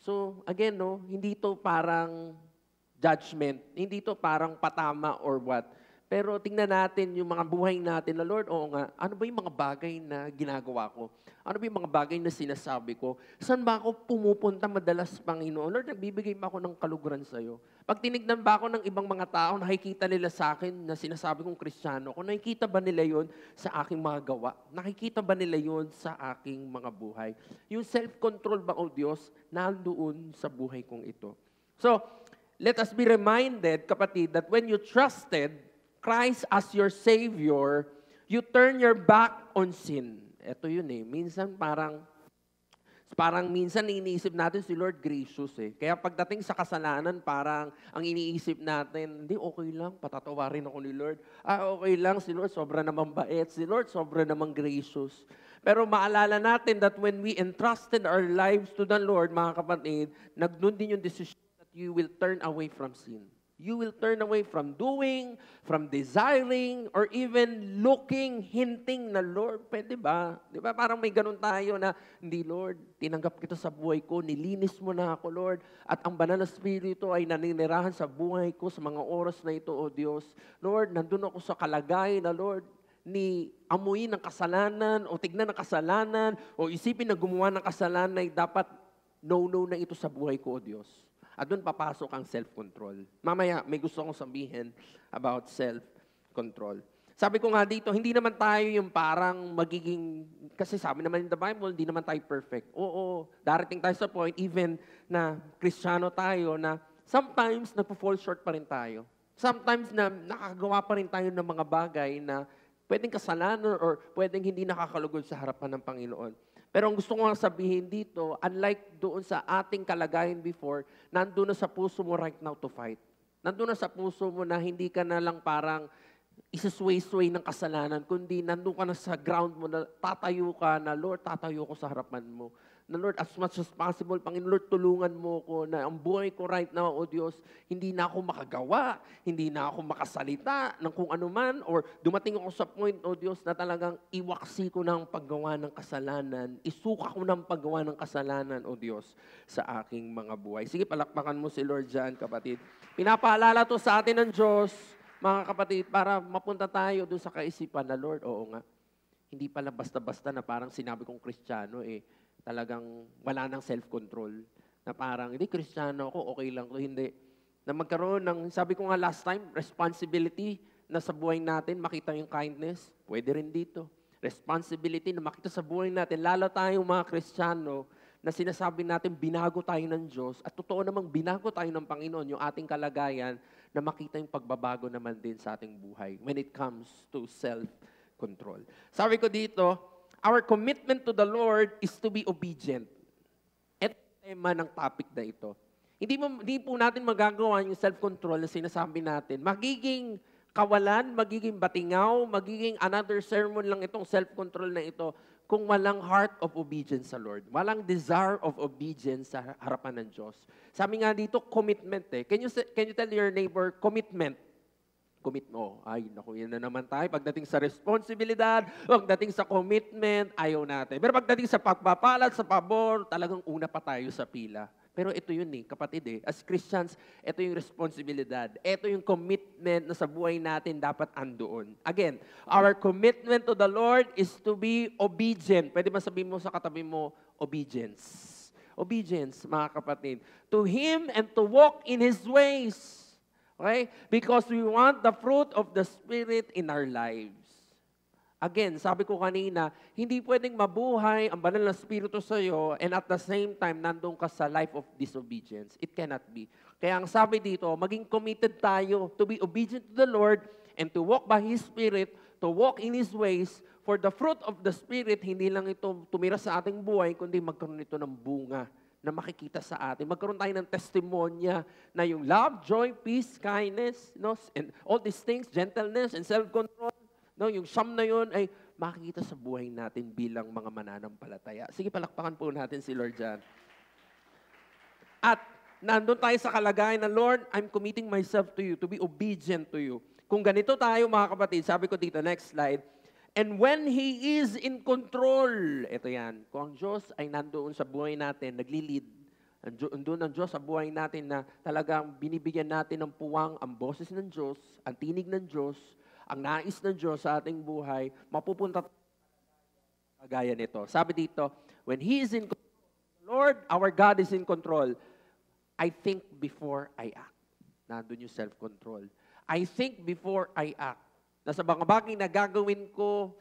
So, again, no, hindi to parang judgment, hindi to parang patama or what. Pero tingnan natin yung mga buhay natin na, Lord, oo nga, ano ba yung mga bagay na ginagawa ko? Ano ba yung mga bagay na sinasabi ko? Saan ba ako pumupunta madalas, Panginoon? Lord, nagbibigay ba ako ng kaluguran sa'yo? Pag tinignan ba ako ng ibang mga tao, nakikita nila sa akin na sinasabi kong Kristiyano ko, nakikita ba nila yon sa aking mga gawa? Nakikita ba nila yon sa aking mga buhay? Yung self-control ba, O Diyos, nandoon sa buhay kong ito? So, let us be reminded, kapatid, that when you trusted Christ as your Savior, you turn your back on sin. Ito yun eh. Minsan parang minsan iniisip natin si Lord gracious eh. Kaya pagdating sa kasalanan, parang ang iniisip natin, hindi, okay lang, patatawarin ako ni Lord. Okay lang, si Lord sobra namang bait. Si Lord sobra namang gracious. Pero maalala natin that when we entrusted our lives to the Lord, mga kapatid, nagdun din yung decision that you will turn away from sin. You will turn away from doing, from desiring, or even looking, hinting na, Lord, pwede ba? Di ba? Parang may ganun tayo na, hindi, Lord, tinanggap kita sa buhay ko, nilinis mo na ako, Lord, at ang banal na Espiritu ay naninirahan sa buhay ko sa mga oras na ito, O Diyos. Lord, nandun ako sa kalagayan na, Lord, ni amuin ng kasalanan, o tignan ng kasalanan, o isipin na gumawa ng kasalanan ay dapat no-no na ito sa buhay ko, O Diyos. At doon papasok ang self-control. Mamaya, may gusto kong sabihin about self-control. Sabi ko nga dito, hindi naman tayo yung parang magiging, kasi sabi naman in the Bible, hindi naman tayo perfect. Oo, darating tayo sa point, even na Kristiyano tayo, na sometimes nagpo-fall short pa rin tayo. Sometimes na nakagawa pa rin tayo ng mga bagay na pwedeng kasalanan or pwedeng hindi nakakalugod sa harapan ng Panginoon. Pero ang gusto ko nga sabihin dito, unlike doon sa ating kalagayan before, nandun na sa puso mo right now to fight. Nandun na sa puso mo na hindi ka na lang parang isasway-sway ng kasalanan, kundi nandun ka na sa ground mo na tatayo ka na, Lord, tatayo ko sa harapan mo. Na Lord, as much as possible, Panginoon, Lord, tulungan mo ko na ang buhay ko right now, O Diyos, hindi na ako makagawa, hindi na ako makasalita ng kung ano man, or dumating ako sa point, O Diyos, na talagang iwaksi ko ng paggawa ng kasalanan, isuka ko ng paggawa ng kasalanan, O Diyos, sa aking mga buhay. Sige, palakpakan mo si Lord dyan, kapatid. Pinapaalala to sa atin ng Diyos, mga kapatid, para mapunta tayo doon sa kaisipan na, Lord, oo nga, hindi pala basta-basta na parang sinabi kong Kristiyano, talagang wala nang self-control. Na parang, hindi, Kristiyano ako, okay lang to, hindi. Na magkaroon ng, sabi ko nga last time, responsibility na sa buhay natin, makita yung kindness, pwede rin dito. Responsibility na makita sa buhay natin, lalo tayong mga Kristiyano, na sinasabi natin, binago tayo ng Diyos, at totoo namang binago tayo ng Panginoon, yung ating kalagayan, na makita yung pagbabago naman din sa ating buhay when it comes to self-control. Sabi ko dito, our commitment to the Lord is to be obedient. Ito ang tema ng topic na ito. Hindi po natin magagawa yung self-control na sinasabi natin. Magiging kawalan, magiging batingaw, magiging another sermon lang itong self-control na ito kung walang heart of obedience sa Lord. Walang desire of obedience sa harapan ng Diyos. Sabi nga dito, commitment eh. Can you tell your neighbor, commitment? Commit mo. Ay, naku, yan na naman tayo. Pagdating sa responsibilidad, pagdating sa commitment, ayaw natin. Pero pagdating sa pagpapalad, sa pabor, talagang una pa tayo sa pila. Pero ito yun kapatid As Christians, ito yung responsibilidad. Ito yung commitment na sa buhay natin dapat andoon. Again, our commitment to the Lord is to be obedient. Pwede ba sabihin mo sa katabi mo, obedience. Obedience, mga kapatid. To Him and to walk in His ways. Okay? Because we want the fruit of the Spirit in our lives. Again, sabi ko kanina, hindi pwedeng mabuhay ang banal na Espiritu sa iyo and at the same time, nandun ka sa life of disobedience. It cannot be. Kaya ang sabi dito, maging committed tayo to be obedient to the Lord and to walk by His Spirit, to walk in His ways, for the fruit of the Spirit, hindi lang ito tumira sa ating buhay, kundi magkaroon ito ng bunga na makikita sa atin. Magkaroon tayo ng testimonya na yung love, joy, peace, kindness, and all these things, gentleness and self-control, yung siyam na yun ay makikita sa buhay natin bilang mga mananampalataya. Sige, palakpakan po natin si Lord dyan. At nandun tayo sa kalagayan na, Lord, I'm committing myself to you, to be obedient to you. Kung ganito tayo, mga kapatid, sabi ko dito, next slide, and when He is in control, ito yan, kung ang Diyos ay nandoon sa buhay natin, nagli-lead, andun ang Diyos sa buhay natin na talagang binibigyan natin ng puwang ang boses ng Diyos, ang tinig ng Diyos, ang nais ng Diyos sa ating buhay, mapupunta kagaya nito. Sabi dito, when He is in control, Lord, our God is in control, I think before I act. Nandun yung self-control. I think before I act. Nasa mga bagay na gagawin ko,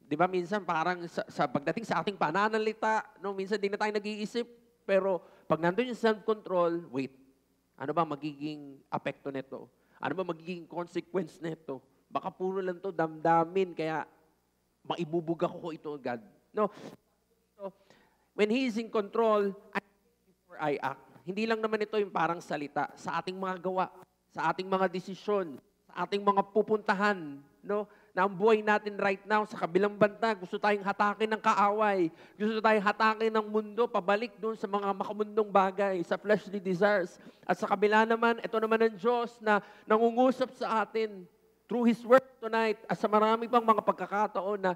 di ba minsan parang sa pagdating sa ating pananalita, minsan di na tayo nag-iisip, pero pag nandun yung self-control, wait, ano ba magiging apekto nito? Ano ba magiging consequence nito? Baka puro lang to damdamin, kaya maibubuga ko ito, God. No. So, when He is in control, I think before I act. Hindi lang naman ito yung parang salita. Sa ating mga gawa, sa ating mga desisyon, sa ating mga pupuntahan, na ang buhay natin right now, sa kabilang banda, gusto tayong hatakin ng kaaway, gusto tayong hatakin ng mundo, pabalik doon sa mga makamundong bagay, sa fleshly desires. At sa kabila naman, ito naman ang Diyos na nangungusap sa atin, through His word tonight, at sa marami pang mga pagkakataon na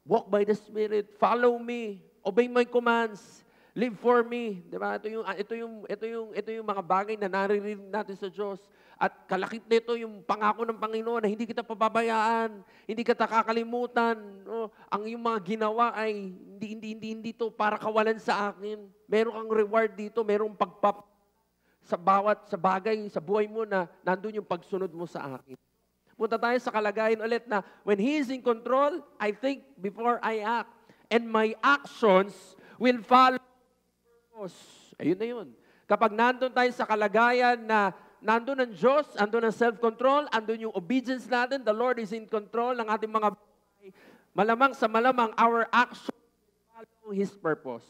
walk by the Spirit, follow me, obey my commands, live for me. Diba? Ito yung mga bagay na naririnig natin sa Diyos. At kalakip nito yung pangako ng Panginoon na hindi kita pababayaan, hindi kita kakalimutan. Ang yung mga ginawa ay hindi to para kawalan sa akin. Meron kang reward dito, merong sa bawat sa bagay sa buhay mo na nandun yung pagsunod mo sa akin. Punta tayo sa kalagayan ulit na when He is in control, I think before I act. And my actions will follow purpose. Ayun na yun. Kapag nandun tayo sa kalagayan na nandun ang Diyos, andun ang self-control, andun yung obedience natin, the Lord is in control ng ating mga buhay, malamang sa malamang, our action will follow His purpose.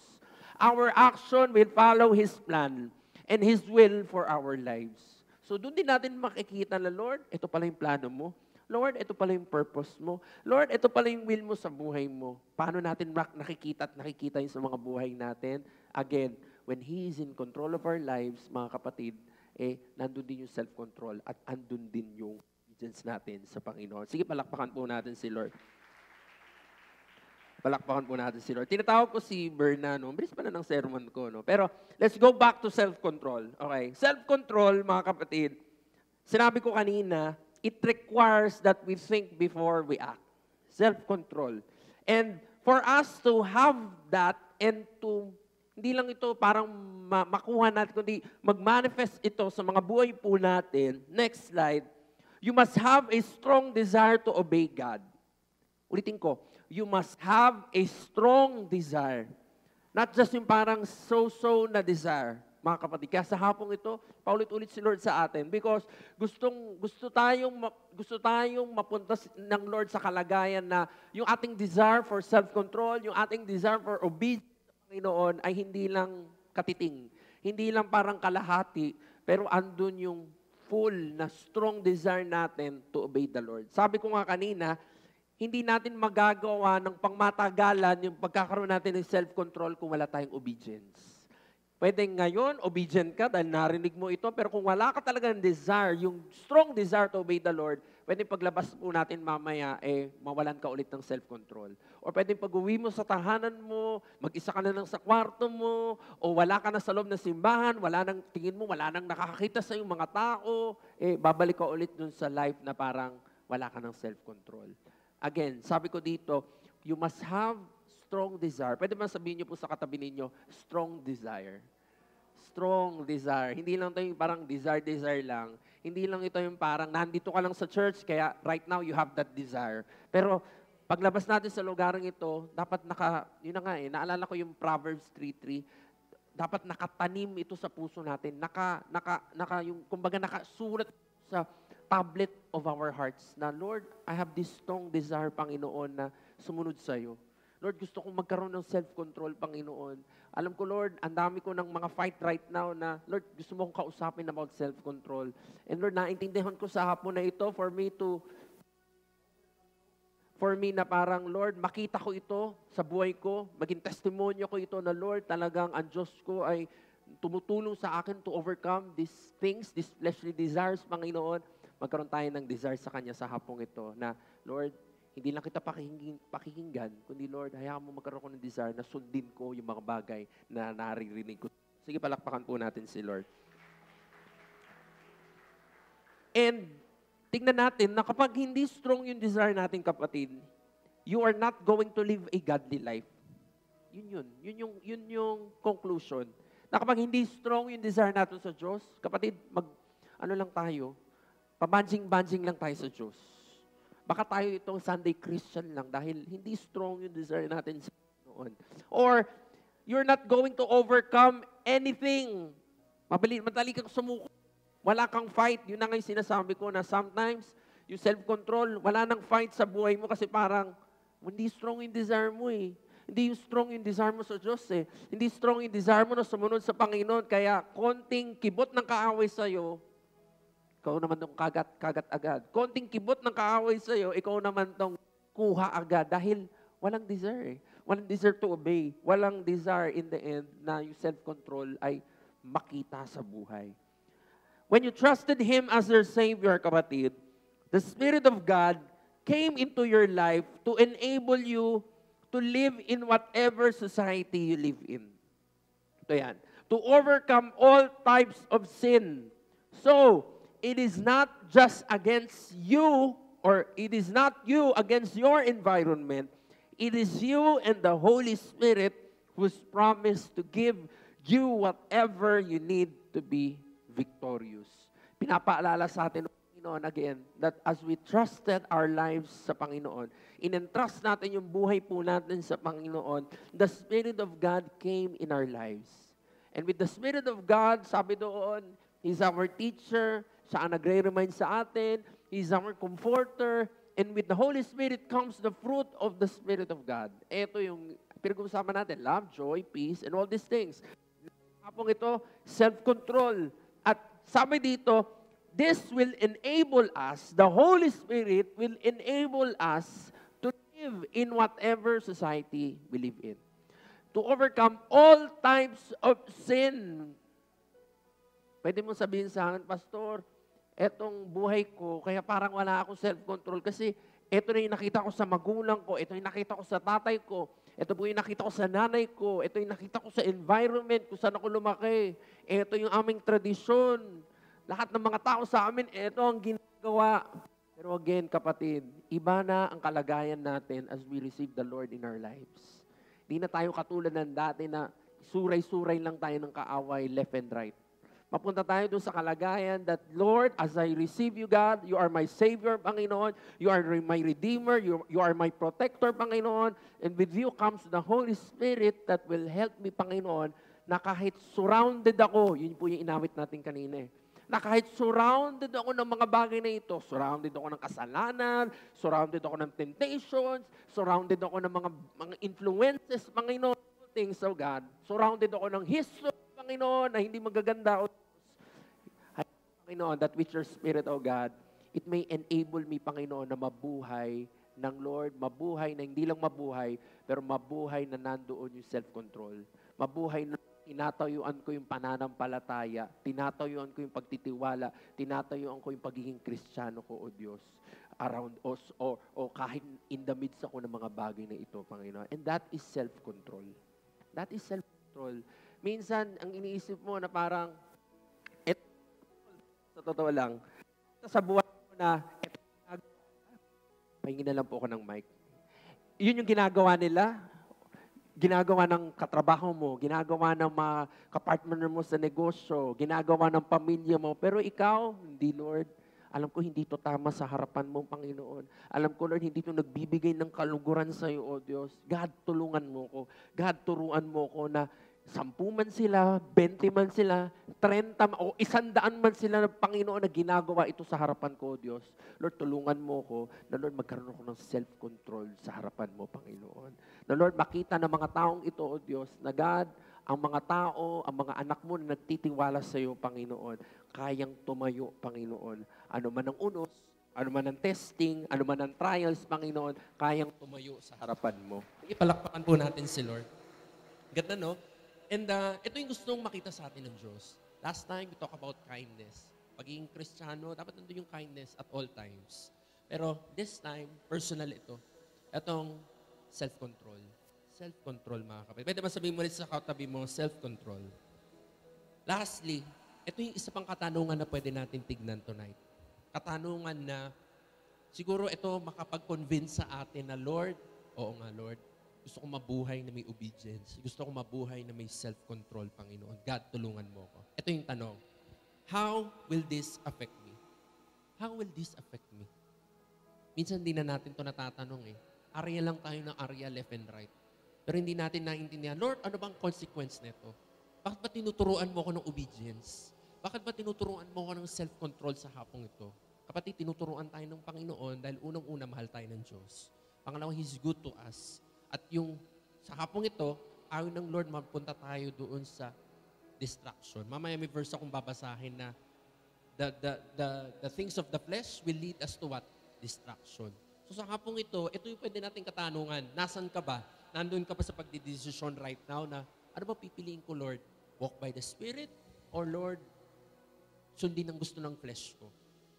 Our action will follow His plan and His will for our lives. So doon din natin makikita na, Lord, ito pala yung plano mo. Lord, ito pala yung purpose mo. Lord, ito pala yung will mo sa buhay mo. Paano natin nakikita yun sa mga buhay natin? Again, when He is in control of our lives, mga kapatid, nandun din yung self-control at andun din yung obedience natin sa Panginoon. Sige, palakpakan po natin si Lord. Palakpakan po natin si Lord. Tinatawag ko si Berna, bilis pa na ng sermon ko, Pero, let's go back to self-control. Okay? Self-control, mga kapatid, sinabi ko kanina, it requires that we think before we act. Self-control. And for us to have that and to, hindi lang ito parang makuha natin, kundi mag-manifest ito sa mga buhay po natin. Next slide. You must have a strong desire to obey God. Ulitin ko, you must have a strong desire. Not just yung parang so-so na desire, mga kapatid. Kaya sa hapong ito, paulit-ulit si Lord sa atin because gusto tayong mapunta ng Lord sa kalagayan na yung ating desire for self-control, yung ating desire for obedience sa Panginoon ay hindi lang katiting, hindi lang parang kalahati, pero andun yung full na strong desire natin to obey the Lord. Sabi ko nga kanina, hindi natin magagawa ng pangmatagalan yung pagkakaroon natin ng self-control kung wala tayong obedience. Pwede ngayon, obedient ka dahil narinig mo ito, pero kung wala ka talaga ng desire, yung strong desire to obey the Lord, pwede paglabas po natin mamaya, mawalan ka ulit ng self-control. O pwede pag-uwi mo sa tahanan mo, mag-isa ka na lang sa kwarto mo, o wala ka na sa loob ng simbahan, tingin mo, wala nang nakakakita sa yung mga tao, babalik ka ulit dun sa life na parang wala ka ng self-control. Again, sabi ko dito, you must have strong desire. Pwede ba sabihin niyo po sa katabi ninyo, strong desire. Strong desire. Hindi lang ito yung parang desire lang. Hindi lang ito yung parang nandito ka lang sa church, kaya right now you have that desire. Pero paglabas natin sa lugarang ito, dapat yun na nga naalala ko yung Proverbs 3:3, dapat nakatanim ito sa puso natin. Kumbaga nakasulat sa tablet of our hearts na, Lord, I have this strong desire, Panginoon, na sumunod sa iyo. Lord, gusto kong magkaroon ng self-control, Panginoon. Alam ko, Lord, ang dami ko ng mga fight right now na, Lord, gusto mo kong kausapin about self-control. And Lord, naintindihan ko sa hapon na ito for me na parang, Lord, makita ko ito sa buhay ko, maging testimonyo ko ito na, Lord, talagang ang Diyos ko ay tumutulong sa akin to overcome these things, these fleshly desires, Panginoon. Magkaroon tayo ng desire sa Kanya sa hapong ito na, Lord, hindi lang kita pakikinggan, kundi Lord, hayaan mo magkaroon ko ng desire na sundin ko yung mga bagay na naririnig ko. Sige, palakpakan po natin si Lord. And tingnan natin na kapag hindi strong yung desire natin, kapatid, you are not going to live a godly life. Yun yung conclusion. Na kapag hindi strong yung desire natin sa Diyos, kapatid, lang tayo, pabanjing-banjing lang tayo sa Diyos. Baka tayo itong Sunday Christian lang dahil hindi strong yung desire natin sa Panginoon. Or, you're not going to overcome anything. Madali kang sumuko. Wala kang fight. Yun na nga yung sinasabi ko na sometimes, yung self-control, wala nang fight sa buhay mo kasi parang, hindi strong yung desire mo eh. Hindi yung strong yung desire mo sa Diyos eh. Hindi strong yung desire mo na sumunod sa Panginoon. Kaya, konting kibot ng kaaway sa'yo, ikaw naman tong kagat agad. Konting kibot ng kaaway sa'yo, ikaw naman tong kuha agad dahil walang desire eh. Walang desire to obey. Walang desire in the end na yung self-control ay makita sa buhay. When you trusted Him as your Savior, kapatid, the Spirit of God came into your life to enable you to live in whatever society you live in. Ito yan. To overcome all types of sin. So, it is not just against you, or it is not you against your environment. It is you and the Holy Spirit who's promised to give you whatever you need to be victorious. Pinapaalala sa atin ng Panginoon again, that as we trusted our lives sa Panginoon, in-entrust natin yung buhay po natin sa Panginoon, the Spirit of God came in our lives. And with the Spirit of God, sabi doon, He's our teacher, siya ang nagre-remind sa atin. He's our comforter. And with the Holy Spirit comes the fruit of the Spirit of God. Ito yung pinag-uusapan natin. Love, joy, peace, and all these things. Kapag ito, self-control. At sabi dito, this will enable us, the Holy Spirit will enable us to live in whatever society we live in. To overcome all types of sin. Pwede mo sabihin sa akin, Pastor, etong buhay ko, kaya parang wala akong self-control kasi ito na yung nakita ko sa magulang ko, ito yung nakita ko sa tatay ko, ito po yung nakita ko sa nanay ko, ito yung nakita ko sa environment kung saan ako lumaki, ito yung aming tradisyon. Lahat ng mga tao sa amin, ito ang ginagawa. Pero again, kapatid, iba na ang kalagayan natin as we receive the Lord in our lives. Hindi na tayo katulad ng dati na suray-suray lang tayo ng kaaway left and right. Mapunta tayo doon sa kalagayan that, Lord, as I receive you, God, you are my Savior, Panginoon. You are my Redeemer. You are my Protector, Panginoon. And with you comes the Holy Spirit that will help me, Panginoon, na kahit surrounded ako, yun po yung inawit natin kanina eh, na kahit surrounded ako ng mga bagay na ito, surrounded ako ng kasalanan, surrounded ako ng temptations, surrounded ako ng mga influences, Panginoon, things of God, surrounded ako ng history, Panginoon, na hindi magaganda o Panginoon, that with your Spirit, O God, it may enable me, Panginoon, na mabuhay ng Lord, mabuhay na hindi lang mabuhay, pero mabuhay na nandoon yung self-control. Mabuhay na tinatayuan ko yung pananampalataya, tinatayuan ko yung pagtitiwala, tinatayuan ko yung pagiging Kristiyano ko, O Diyos, around us, o kahit in the midst ako ng mga bagay na ito, Panginoon. And that is self-control. That is self-control. Minsan, ang iniisip mo na parang, sa totoo lang, sa buhay mo na, pahingi na lang po ako ng mic. Yun yung ginagawa nila. Ginagawa ng katrabaho mo, ginagawa ng mga kapartner mo sa negosyo, ginagawa ng pamilya mo. Pero ikaw, hindi, Lord. Alam ko hindi to tama sa harapan mo, Panginoon. Alam ko, Lord, hindi to nagbibigay ng kaluguran sa iyo, O Diyos. God, tulungan mo ko. God, turuan mo ko na 10 man sila, 20 man sila, 30 o 100 man sila ng Panginoon na ginagawa ito sa harapan ko, O Diyos. Lord, tulungan mo ko na, Lord, magkaroon ako ng self-control sa harapan mo, Panginoon. Na, Lord, makita ng mga taong ito, O Diyos, na God, ang mga tao, ang mga anak mo na nagtitiwala sa iyo, Panginoon, kayang tumayo, Panginoon. Ano man ang unos, ano man ang testing, ano man ang trials, Panginoon, kayang tumayo sa harapan mo. Ipalakpakan po natin si Lord. Ganda, no? And ito yung gustong makita sa atin ng Diyos. Last time, we talk about kindness. Pagiging Kristiyano, dapat nandun yung kindness at all times. Pero this time, personal ito. Itong self-control. Self-control, mga kapatid. Pwede ba sabihin mo ulit sa katabi mo, self-control. Lastly, ito yung isa pang katanungan na pwede natin tignan tonight. Katanungan na siguro ito makapag-convince sa atin na, Lord, oo nga, Lord, gusto ko mabuhay na may obedience. Gusto ko mabuhay na may self-control, Panginoon. God, tulungan mo ko. Ito yung tanong. How will this affect me? How will this affect me? Minsan hindi na natin ito natatanong eh. Area lang tayo ng area left and right. Pero hindi natin naintindihan, Lord, ano bang consequence nito? Bakit ba tinuturuan mo ko ng obedience? Bakit ba tinuturuan mo ko ng self-control sa hapong ito? Kapatid, tinuturuan tayo ng Panginoon dahil unang-una mahal tayo ng Diyos. Pangalawa, He's good to us. At yung sa hapong ito, ayaw ng Lord, mapunta tayo doon sa distraction. Mamaya may verse akong babasahin na the things of the flesh will lead us to what? Distraction. So sa hapong ito yung pwede nating katanungan. Nasaan ka ba? Nandun ka pa sa pagdidesisyon right now na, ano ba pipiliin ko, Lord? Walk by the Spirit? Or Lord, sundin ang gusto ng flesh ko?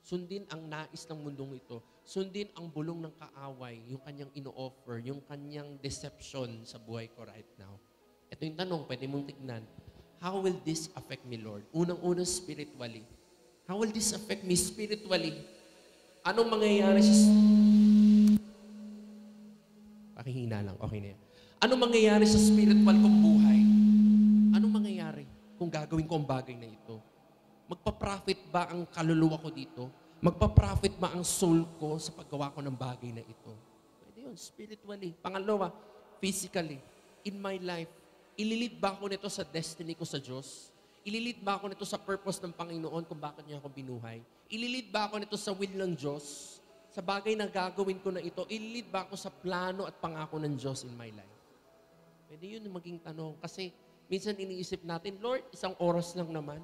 Sundin ang nais ng mundong ito. Sundin ang bulong ng kaaway, yung kanyang ino-offer, yung kanyang deception sa buhay ko right now. Ito yung tanong, pwede mong tignan. How will this affect me, Lord? Unang-unang spiritually. How will this affect me spiritually? Anong mangyayari sa... Pakihina lang, okay na yan. Anong mangyayari sa spiritual kong buhay? Anong mangyayari kung gagawin ko ang bagay na ito? Magpa-profit ba ang kaluluwa ko dito? Magpa-profit ba ang soul ko sa paggawa ko ng bagay na ito? Pwede yun, spiritually. Pangalawa, physically. In my life, ililid ba ako nito sa destiny ko sa Diyos? Ililid ba ako nito sa purpose ng Panginoon kung bakit niya ako binuhay? Ililid ba ako nito sa will ng Diyos? Sa bagay na gagawin ko na ito, ililid ba ako sa plano at pangako ng Diyos in my life? Pwede yun yung maging tanong. Kasi minsan iniisip natin, Lord, isang oras lang naman.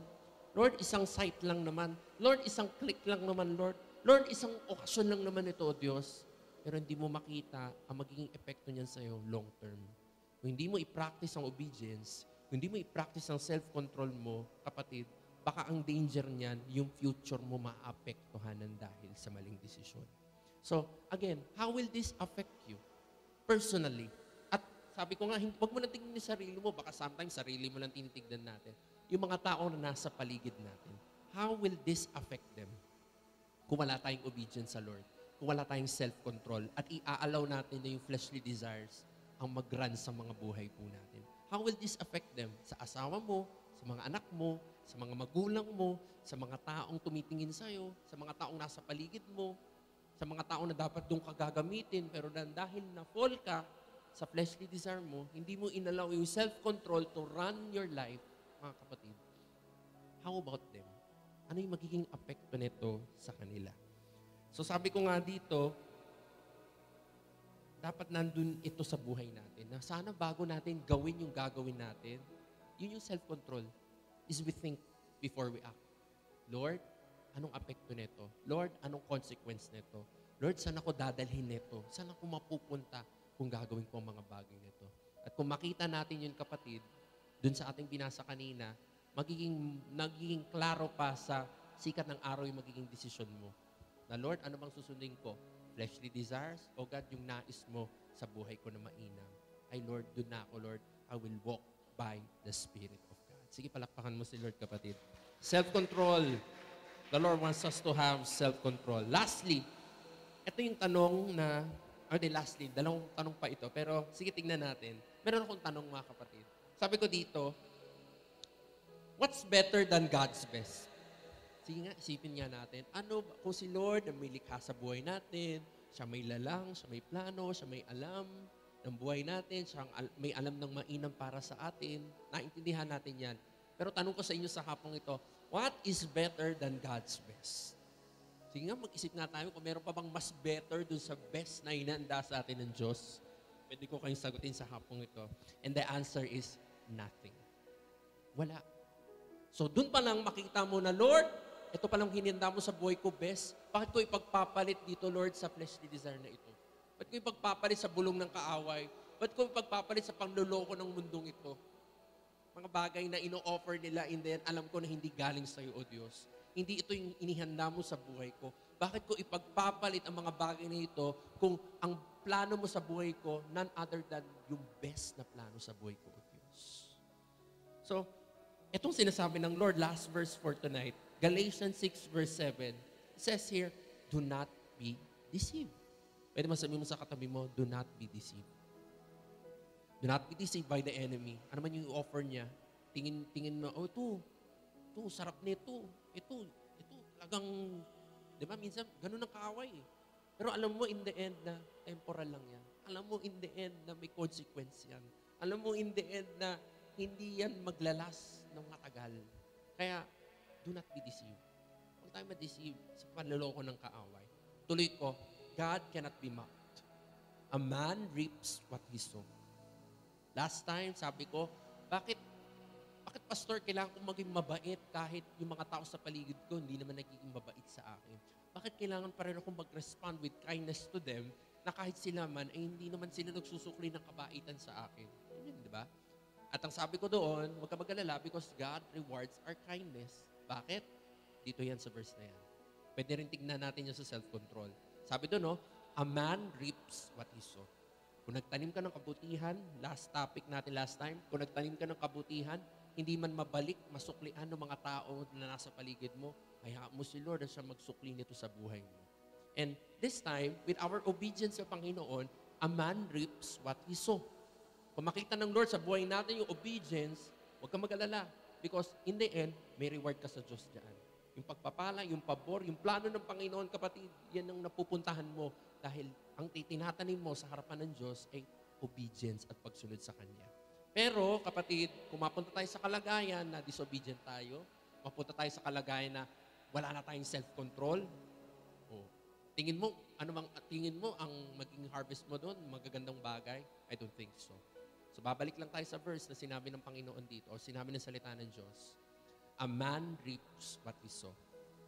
Lord, isang sight lang naman. Lord, isang click lang naman, Lord. Lord, isang okasyon lang naman ito, O Diyos. Pero hindi mo makita ang magiging epekto niyan sa iyo long term. Kung hindi mo i-practice ang obedience, kung hindi mo i-practice ang self-control mo, kapatid, baka ang danger niyan, yung future mo maapektuhanan dahil sa maling desisyon. So, again, how will this affect you? Personally. At sabi ko nga, huwag mo na tingnan yung sarili mo, baka sometimes sarili mo lang tinitignan natin. Yung mga tao na nasa paligid natin, how will this affect them? Kung wala tayong obedience sa Lord, kung wala tayong self-control, at i-allow natin na yung fleshly desires ang mag-run sa mga buhay po natin. How will this affect them? Sa asawa mo, sa mga anak mo, sa mga magulang mo, sa mga taong tumitingin sa'yo, sa mga taong nasa paligid mo, sa mga taong na dapat doon ka gagamitin, pero dahil na-fall ka sa fleshly desire mo, hindi mo inalaw yung self-control to run your life, mga kapatid. How about them? Ano yung magiging apekto nito sa kanila? So sabi ko nga dito, dapat nandun ito sa buhay natin. Na sana bago natin gawin yung gagawin natin, yun yung self-control, is we think before we act. Lord, anong apekto nito? Lord, anong consequence nito? Lord, saan ako dadalhin nito? Saan ako mapupunta kung gagawin ko ang mga bagay nito? At kung makita natin yun, kapatid, dun sa ating binasa kanina, nagiging klaro pa sa sikat ng araw yung magiging desisyon mo. Na Lord, ano bang susundin ko? Fleshly desires? O God, yung nais mo sa buhay ko na mainam? Ay Lord, dun na ako, Lord. I will walk by the Spirit of God. Sige, palakpakan mo si Lord, kapatid. Self-control. The Lord wants us to have self-control. Lastly, ito yung tanong na, lastly, dalawang tanong pa ito, pero sige, tignan natin. Meron akong tanong, mga kapatid. Sabi ko dito, what's better than God's best? Sige nga, isipin nga natin, ano ba, kung si Lord na may likha sa buhay natin, siya may lalang, siya may plano, siya may alam ng buhay natin, siya may alam ng mainam para sa atin, naintindihan natin yan. Pero tanong ko sa inyo sa hapong ito, what is better than God's best? Sige nga, mag-isip nga tayo kung meron pa bang mas better dun sa best na inanda sa atin ng Diyos. Pwede ko kayong sagutin sa hapong ito. And the answer is nothing. Wala. So dun pa lang makita mo na, Lord, ito palang hininda mo sa buhay ko best. Bakit ko ipagpapalit dito, Lord, sa fleshly desire na ito? Bakit ko ipagpapalit sa bulong ng kaaway? Bakit ko ipagpapalit sa pangluloko ng mundong ito? Mga bagay na ino-offer nila, and then alam ko na hindi galing sa iyo, O Diyos. Hindi ito yung inihanda mo sa buhay ko. Bakit ko ipagpapalit ang mga bagay na ito kung ang plano mo sa buhay ko, none other than yung best na plano sa buhay ko, O Diyos. So, itong sinasabi ng Lord, last verse for tonight, Galatians 6 verse 7, says here, do not be deceived. Pwede masabihin mo sa katabi mo, do not be deceived. Do not be deceived by the enemy. Ano man yung offer niya, tingin mo, oh ito, sarap nito. Ito, talagang, di ba, minsan, ganun ang kaaway eh. Pero alam mo, in the end, na temporal lang yan. Alam mo, in the end, na may consequence yan. Alam mo, in the end, na hindi yan maglalas ng matagal. Kaya, do not be deceived. Huwag tayo ma-deceive sa panloloko ng kaaway. Tuloy ko, God cannot be mocked. A man reaps what he sows. Last time, sabi ko, bakit pastor, kailangan kong maging mabait kahit yung mga tao sa paligid ko hindi naman nagiging mabait sa akin? Bakit kailangan pa rin akong mag-respond with kindness to them na kahit sila man, ay hindi naman sila nagsusukli ng kabaitan sa akin? Yun, di ba? At ang sabi ko doon, huwag ka mag-alala because God rewards our kindness. Bakit? Dito yan sa verse na yan. Pwede rin tignan natin yan sa self-control. Sabi doon, no, a man reaps what he sows. Kung nagtanim ka ng kabutihan, last topic natin last time, kung nagtanim ka ng kabutihan, hindi man mabalik, masuklian ng mga tao na nasa paligid mo, hayaan mo si Lord na siya magsukli nito sa buhay mo. And this time, with our obedience sa Panginoon, a man reaps what he sows. Kung makita ng Lord sa buhay natin yung obedience, huwag kang mag-alala. Because in the end, may reward ka sa Diyos dyan. Yung pagpapala, yung pabor, yung plano ng Panginoon, kapatid, yan ang napupuntahan mo dahil ang titinatanim mo sa harapan ng Diyos ay obedience at pagsunod sa Kanya. Pero, kapatid, kung mapunta tayo sa kalagayan na disobedient tayo, mapunta tayo sa kalagayan na wala na tayong self-control, tingin mo ang maging harvest mo doon, magagandang bagay? I don't think so. So, babalik lang tayo sa verse na sinabi ng Panginoon dito, o sinabi ng salita ng Diyos. A man reaps what he sows.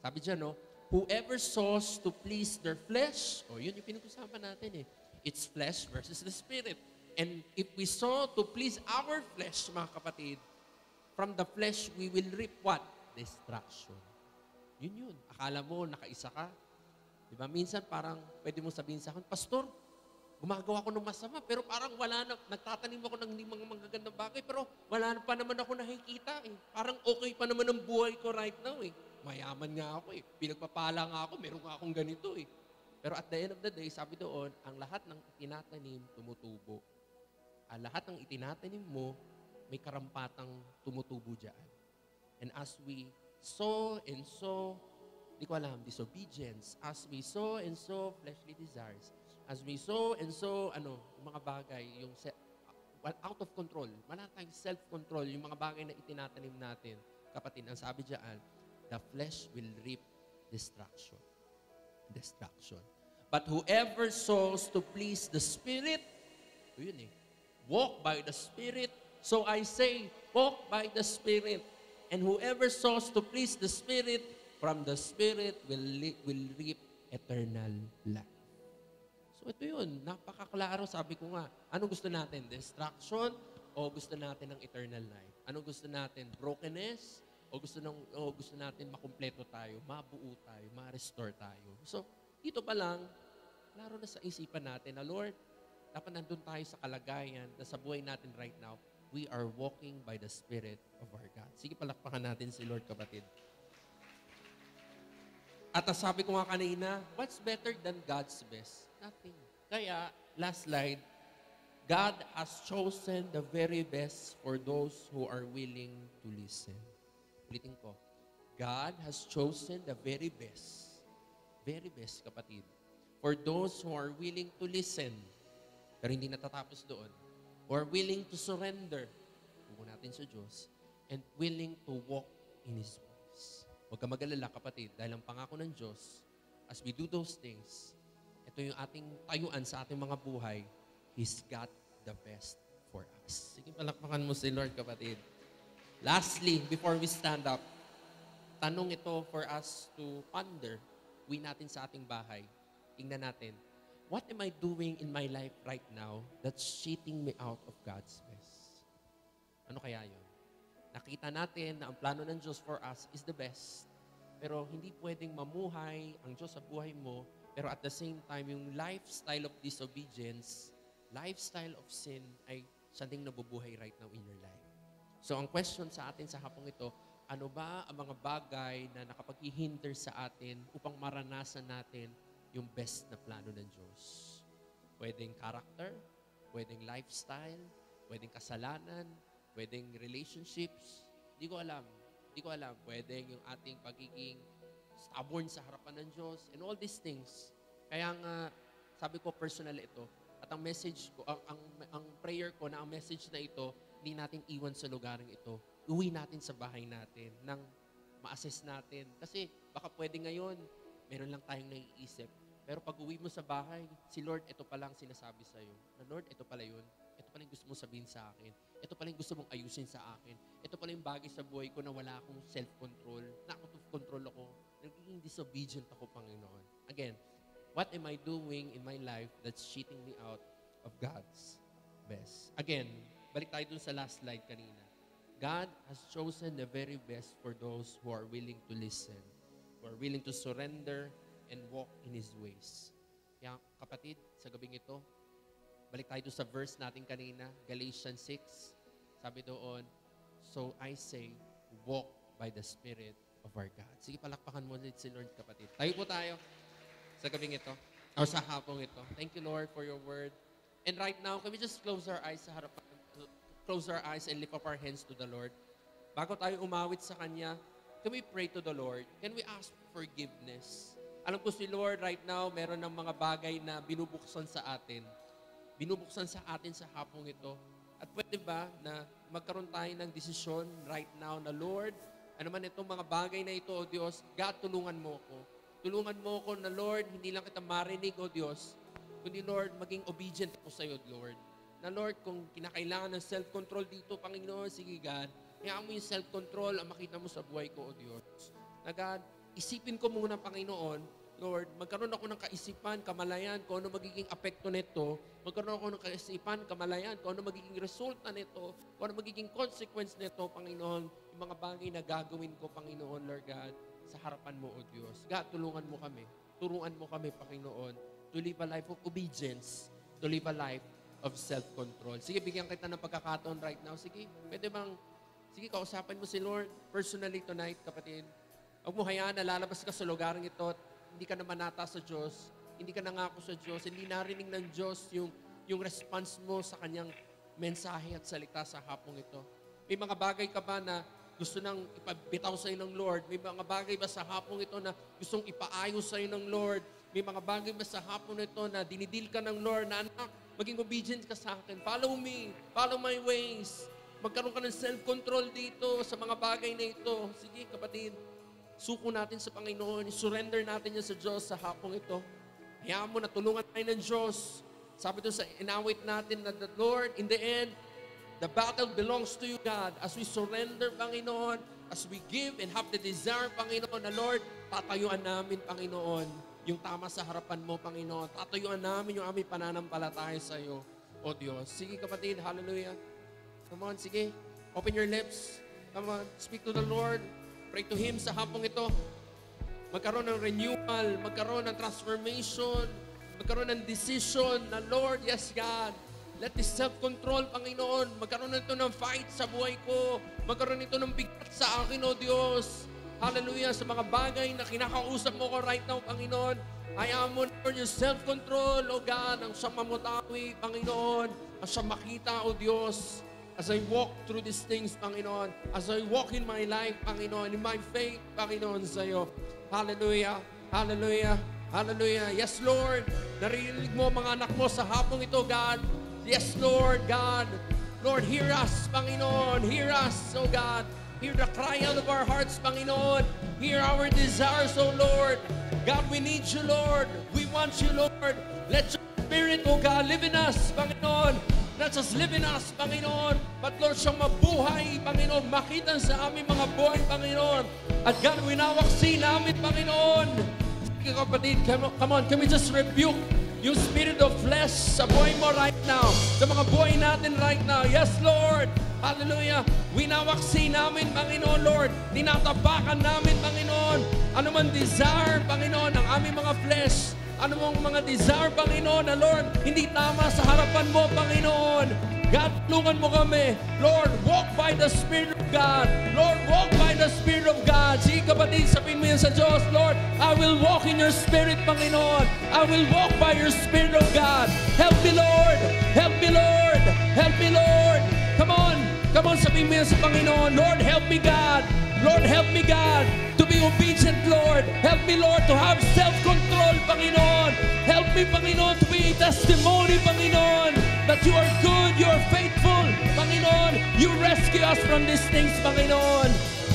Sabi dyan, no? Whoever sows to please their flesh, yun yung pinag-usapan natin eh. It's flesh versus the spirit. And if we sow to please our flesh, mga kapatid, from the flesh, we will reap what? Destruction. Yun. Akala mo, nakaisa ka. Diba? Minsan parang pwede mong sabihin sa akin, Pastor, gumagawa ko ng masama, pero parang wala na, nagtatanim ako ng hindi mga magagandang bagay, pero wala pa naman ako nakikita eh. Parang okay pa naman ang buhay ko right now eh. Mayaman nga ako eh. Pinagpapala nga ako, meron nga akong ganito eh. Pero at the end of the day, sabi doon, ang lahat ng itinatanim, tumutubo. Ang lahat ng itinatanim mo, may karampatang tumutubo dyan. And as we sow and sow, di ko alam, disobedience. As we sow and sow fleshly desires. As we sow and sow, mga bagay, yung out of control. Wala tayong self-control, yung mga bagay na itinatanim natin. Kapatid, ang sabi dyan, the flesh will reap destruction. Destruction. But whoever sows to please the Spirit, yun eh, walk by the Spirit. So I say, walk by the Spirit. And whoever sows to please the Spirit, from the Spirit will reap eternal life. So ito yun, napakaklaro. Sabi ko nga, ano gusto natin? Destruction o gusto natin ng eternal life? Ano gusto natin? Brokenness? O gusto natin makumpleto tayo, mabuo tayo, ma-restore tayo? So, dito pa lang, klaro na sa isipan natin na, Lord, dapat nandun tayo sa kalagayan na sa buhay natin right now, we are walking by the Spirit of our God. Sige, palakpakan natin si Lord, kapatid. At sabi ko nga kanina, what's better than God's best? Nothing. Kaya, last slide, God has chosen the very best for those who are willing to listen. Ulitin ko. God has chosen the very best, kapatid, for those who are willing to listen. Pero hindi natatapos doon. Who are willing to surrender. Tugon natin sa Diyos. And willing to walk in His ways. Huwag ka mag-alala, kapatid, dahil ang pangako ng Diyos, as we do those things, ito yung ating tayuan sa ating mga buhay, He's got the best for us. Sige, palakpakan mo si Lord, kapatid. Lastly, before we stand up, tanong ito for us to ponder, uwi natin sa ating bahay. Tingnan natin, what am I doing in my life right now that's cheating me out of God's best? Ano kaya yun? Nakita natin na ang plano ng Diyos for us is the best. Pero hindi pwedeng mamuhay ang Diyos sa buhay mo, pero at the same time, yung lifestyle of disobedience, lifestyle of sin, ay siyang nabubuhay right now in your life. So ang question sa atin sa hapong ito, ano ba ang mga bagay na nakapaghihinder sa atin upang maranasan natin yung best na plano ng Diyos? Pwedeng character, pwedeng lifestyle, pwedeng kasalanan, pwedeng relationships. Hindi ko alam. Pwedeng yung ating pagiging stubborn sa harapan ng Diyos and all these things. Kaya nga, sabi ko personal ito. At ang message ko, ang prayer ko na ang message na ito, hindi natin iwan sa lugaring ito. Uwi natin sa bahay natin nang ma-assess natin. Kasi baka pwede ngayon, meron lang tayong naiisip. Pero pag uwi mo sa bahay, si Lord, ito pa lang sinasabi sa'yo. Na Lord, ito pala yun. Ito pala yung gusto mong sabihin sa akin. Ito pala yung gusto mong ayusin sa akin. Ito pala yung bagay sa buhay ko na wala akong self-control. Na out of control ako. Nagiging disobedient ako, Panginoon. Again, what am I doing in my life that's cheating me out of God's best? Again, balik tayo dun sa last slide kanina. God has chosen the very best for those who are willing to listen, who are willing to surrender and walk in His ways. Kaya kapatid, sa gabing ito, balik tayo sa verse natin kanina, Galatians 6. Sabi doon, so I say, walk by the Spirit of our God. Sige, palakpakan mo ulit si Lord, kapatid. Tayo po tayo sa gabing ito, o sa hapong ito. Thank you, Lord, for your word. And right now, can we just close our eyes sa harapan, close our eyes and lift up our hands to the Lord? Bago tayo umawit sa Kanya, can we pray to the Lord? Can we ask forgiveness? Alam ko si Lord right now, meron ng mga bagay na binubuksan sa atin. Binubuksan sa atin sa hapong ito. At pwede ba na magkaroon tayo ng desisyon right now na Lord, ano man itong mga bagay na ito, O Diyos, God, tulungan mo ko. Tulungan mo ko na Lord, hindi lang kita marinig, O Diyos, kundi Lord, maging obedient ako sa iyo, Lord. Na Lord, kung kinakailangan ng self-control dito, Panginoon, sige God, hayaan mo yung self-control ang makita mo sa buhay ko, O Diyos. Na God, isipin ko muna, Panginoon, Lord, magkaroon ako ng kaisipan, kamalayan, kung ano magiging apekto nito. Magkaroon ako ng kaisipan, kamalayan, kung ano magiging resulta nito, kung ano magiging consequence nito, Panginoon, yung mga bagay na gagawin ko, Panginoon, Lord God, sa harapan mo, O Diyos. God, tulungan mo kami. Turuan mo kami, Panginoon, to live a life of obedience, to live a life of self-control. Sige, bigyan kita ng pagkakataon right now. Sige, pwede bang, sige, kausapan mo si Lord personally tonight, kapatid. Huwag mo hayaan na lalabas ka sa lugaring ito at hindi ka na manata sa Diyos, hindi ka nangako sa Diyos, hindi narinig ng Diyos yung response mo sa Kanyang mensahe at salita sa hapong ito. May mga bagay ka ba na gusto nang ipabitaw sa iyo ng Lord? May mga bagay ba sa hapong ito na gustong ipaayos sa iyo ng Lord? May mga bagay ba sa hapon ito na dinidil ka ng Lord na anak, maging obedient ka sa akin. Follow me, follow my ways. Magkaroon ka ng self-control dito sa mga bagay na ito. Sige, kapatid. Suko natin sa Panginoon, surrender natin yan sa Diyos sa hapong ito. Hayaan mo na tulungan tayo ng Diyos. Sabi doon sa inawit natin na the Lord, in the end, the battle belongs to you, God. As we surrender, Panginoon, as we give and have the desire, Panginoon, na Lord, tatayuan namin, Panginoon, yung tama sa harapan mo, Panginoon. Tatayuan namin yung aming pananampalataya sa iyo, O Diyos. Sige kapatid, hallelujah. Come on, sige. Open your lips. Come on, speak to the Lord. Pray to Him sa hapong ito. Magkaroon ng renewal, magkaroon ng transformation, magkaroon ng decision na, Lord, yes God, let this self-control, Panginoon, magkaroon nito ng fight sa buhay ko, magkaroon nito ng bigat sa akin, O Diyos. Hallelujah, sa mga bagay na kinakausap mo ko right now, Panginoon. Hayaan mo, Lord, yung self-control, O God, ang siyang mamutawi, Panginoon, ang siyang makita, O Diyos. As I walk through these things, Panginoon, as I walk in my life, Panginoon, in my faith, Panginoon, sa iyo. Hallelujah, hallelujah, hallelujah. Yes, Lord, narinig mo mga anak mo sa hapong ito, God. Yes, Lord, God. Lord, hear us, Panginoon. Hear us, O God. Hear the cry out of our hearts, Panginoon. Hear our desires, O Lord. God, we need you, Lord. We want you, Lord. Let your Spirit, O God, live in us, Panginoon. Not just live in us, Panginoon, but Lord, siyang mabuhay, Panginoon, makita sa aming mga buhay, Panginoon. At God, winawaksi namin, Panginoon. Sige kapatid, come on, can we just rebuke yung spirit of flesh sa buhay mo right now, sa mga buhay natin right now. Yes, Lord. Hallelujah. Winawaksi namin, Panginoon, Lord. Tinatapakan namin, Panginoon. Ano man desire, Panginoon, ng aming mga flesh. Ano mong mga desire, Panginoon, na Lord, hindi tama sa harapan mo, Panginoon. God, tulungan mo kami. Lord, walk by the Spirit of God. Lord, walk by the Spirit of God. Sige kapatid, sabihin mo yan sa Diyos, Lord, I will walk in your Spirit, Panginoon. I will walk by your Spirit of God. Help me, Lord. Help me, Lord. Help me, Lord. Come on. Come on, sabihin mo yan sa Panginoon. Lord, help me, God. Lord, help me, God, to be obedient, Lord. Help me, Lord, to have self-control, Panginoon. Help me, Panginoon, to be a testimony, Panginoon, that you are good, you are faithful, Panginoon. You rescue us from these things, Panginoon.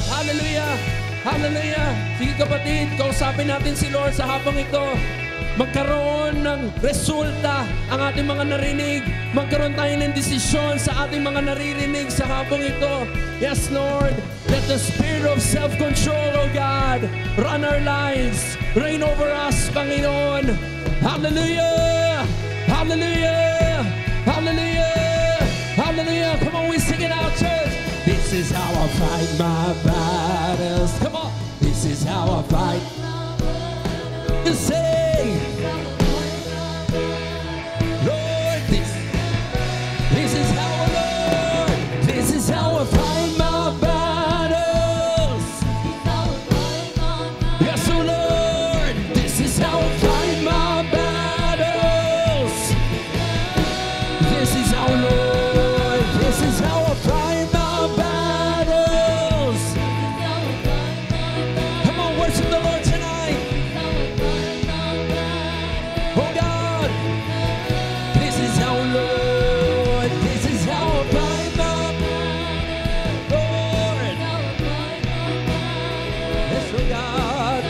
Hallelujah. Hallelujah. Sige kapatid, kausapin natin si Lord sa habang ito. Magkaroon ng resulta ang ating mga narinig. Magkaroon tayo ng desisyon sa ating mga naririnig sa habang ito. Yes, Lord, let the spirit of self-control, O God, run our lives. Reign over us, Panginoon. Hallelujah! Hallelujah! Hallelujah! Hallelujah! Come on, we sing it out, church. This is how I fight my battles. Come on. This is how I fight. You say, Lord, this is how, Lord, this is how I fight my battles. Yes, oh Lord, this is how I fight my battles. This is how, Lord, this is how I fight my battles. Come on, worship the Lord tonight. Oh God, this is how, Lord, this is how I fight my Lord. Yes, oh God,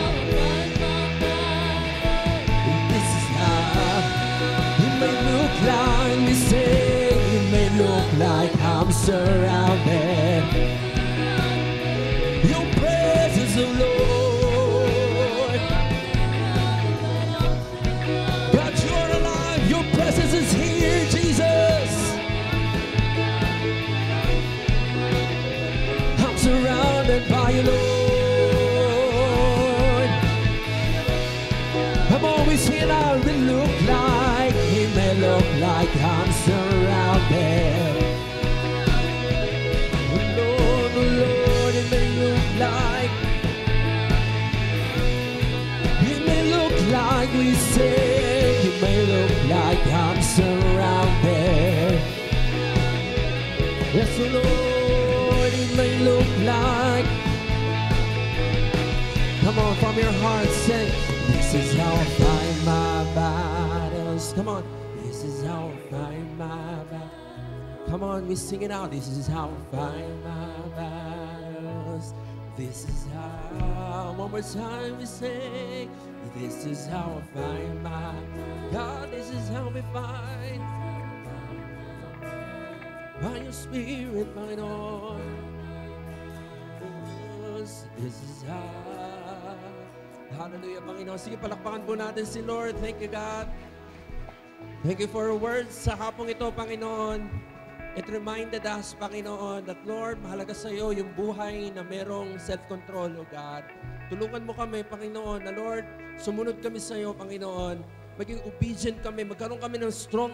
this is how it may look like me say, it may look like I'm surrounded. Your presence, oh Lord. God, you are alive. Your presence is here, Jesus. I'm surrounded by you, Lord. I'm always here now. It may look like I'm surrounded. Oh Lord, it may look like we say, it may look like I'm surrounded. Yes, oh Lord, it may look like. Come on, from your heart, say, this is how I fight my battles. Come on, this is how I fight my battles. Come on, we sing it out. This is how I fight my battles. This is how, one more time we say, this is how I fight my, God, this is how we fight. By your Spirit, my Lord. This is how, Hallelujah, Panginoon. Sige, palakpakan po natin si Lord. Thank you, God. Thank you for your words sa hapong ito, Panginoon. It reminded us, Panginoon, that Lord, mahalaga sa iyo yung buhay na merong self-control, O God. Tulungan mo kami, Panginoon, na Lord, sumunod kami sa iyo, Panginoon. Maging obedient kami, magkaroon kami ng strong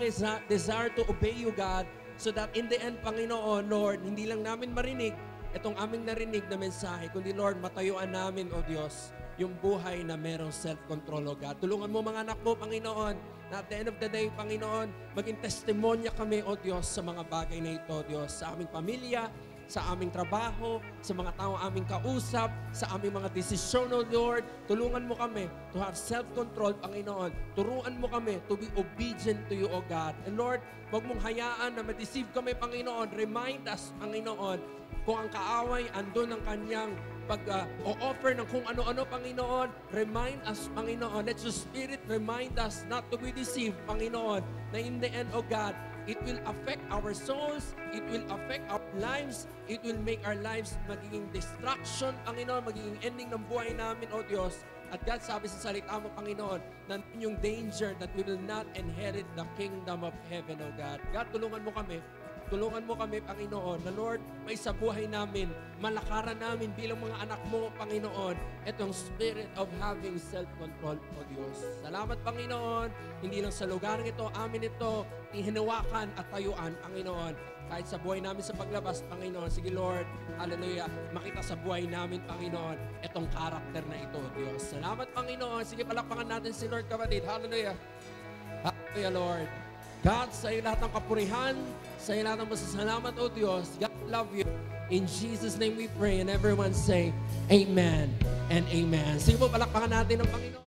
desire to obey you, God, so that in the end, Panginoon, Lord, hindi lang namin marinig itong aming narinig na mensahe, kundi Lord, matayuan namin, O Diyos, yung buhay na merong self-control, O God. Tulungan mo mga anak mo, Panginoon, na at the end of the day, Panginoon, maging testimonya kami, O Diyos, sa mga bagay na ito, Diyos, sa aming pamilya, sa aming trabaho, sa mga tao aming kausap, sa aming mga desisyon, O Lord. Tulungan mo kami to have self-control, Panginoon. Turuan mo kami to be obedient to you, O God. And Lord, huwag mong hayaan na ma-deceive kami, Panginoon. Remind us, Panginoon, kung ang kaaway andun ang kanyang pag-offer ng kung ano-ano, Panginoon. Remind us, Panginoon. Let your Spirit remind us not to be deceived, Panginoon, na in the end, O God, it will affect our souls, it will affect our lives, it will make our lives magiging distraction, Panginoon, magiging ending ng buhay namin, O Diyos. At God, sabi sa salita mo, Panginoon, nandun yung danger that we will not inherit the kingdom of heaven, O God. God, tulungan mo kami. Tulungan mo kami, Panginoon, na Lord, may sa buhay namin, malakaran namin bilang mga anak mo, Panginoon, itong spirit of having self-control, O Diyos. Salamat, Panginoon. Hindi lang sa lugar ito, amin ito, hinawakan at tayuan, Panginoon. Kahit sa buhay namin sa paglabas, Panginoon, sige Lord, hallelujah, makita sa buhay namin, Panginoon, itong karakter na ito, Diyos. Salamat, Panginoon. Sige, palakpakan natin si Lord, kapatid. Hallelujah. Hallelujah, Lord. God, sa iyo lahat ng kapurihan, sa iyo lahat ng masasalamat, O Diyos. God, love you. In Jesus' name we pray. And everyone say, Amen and Amen. Sige po, palakpakan natin ang Panginoon.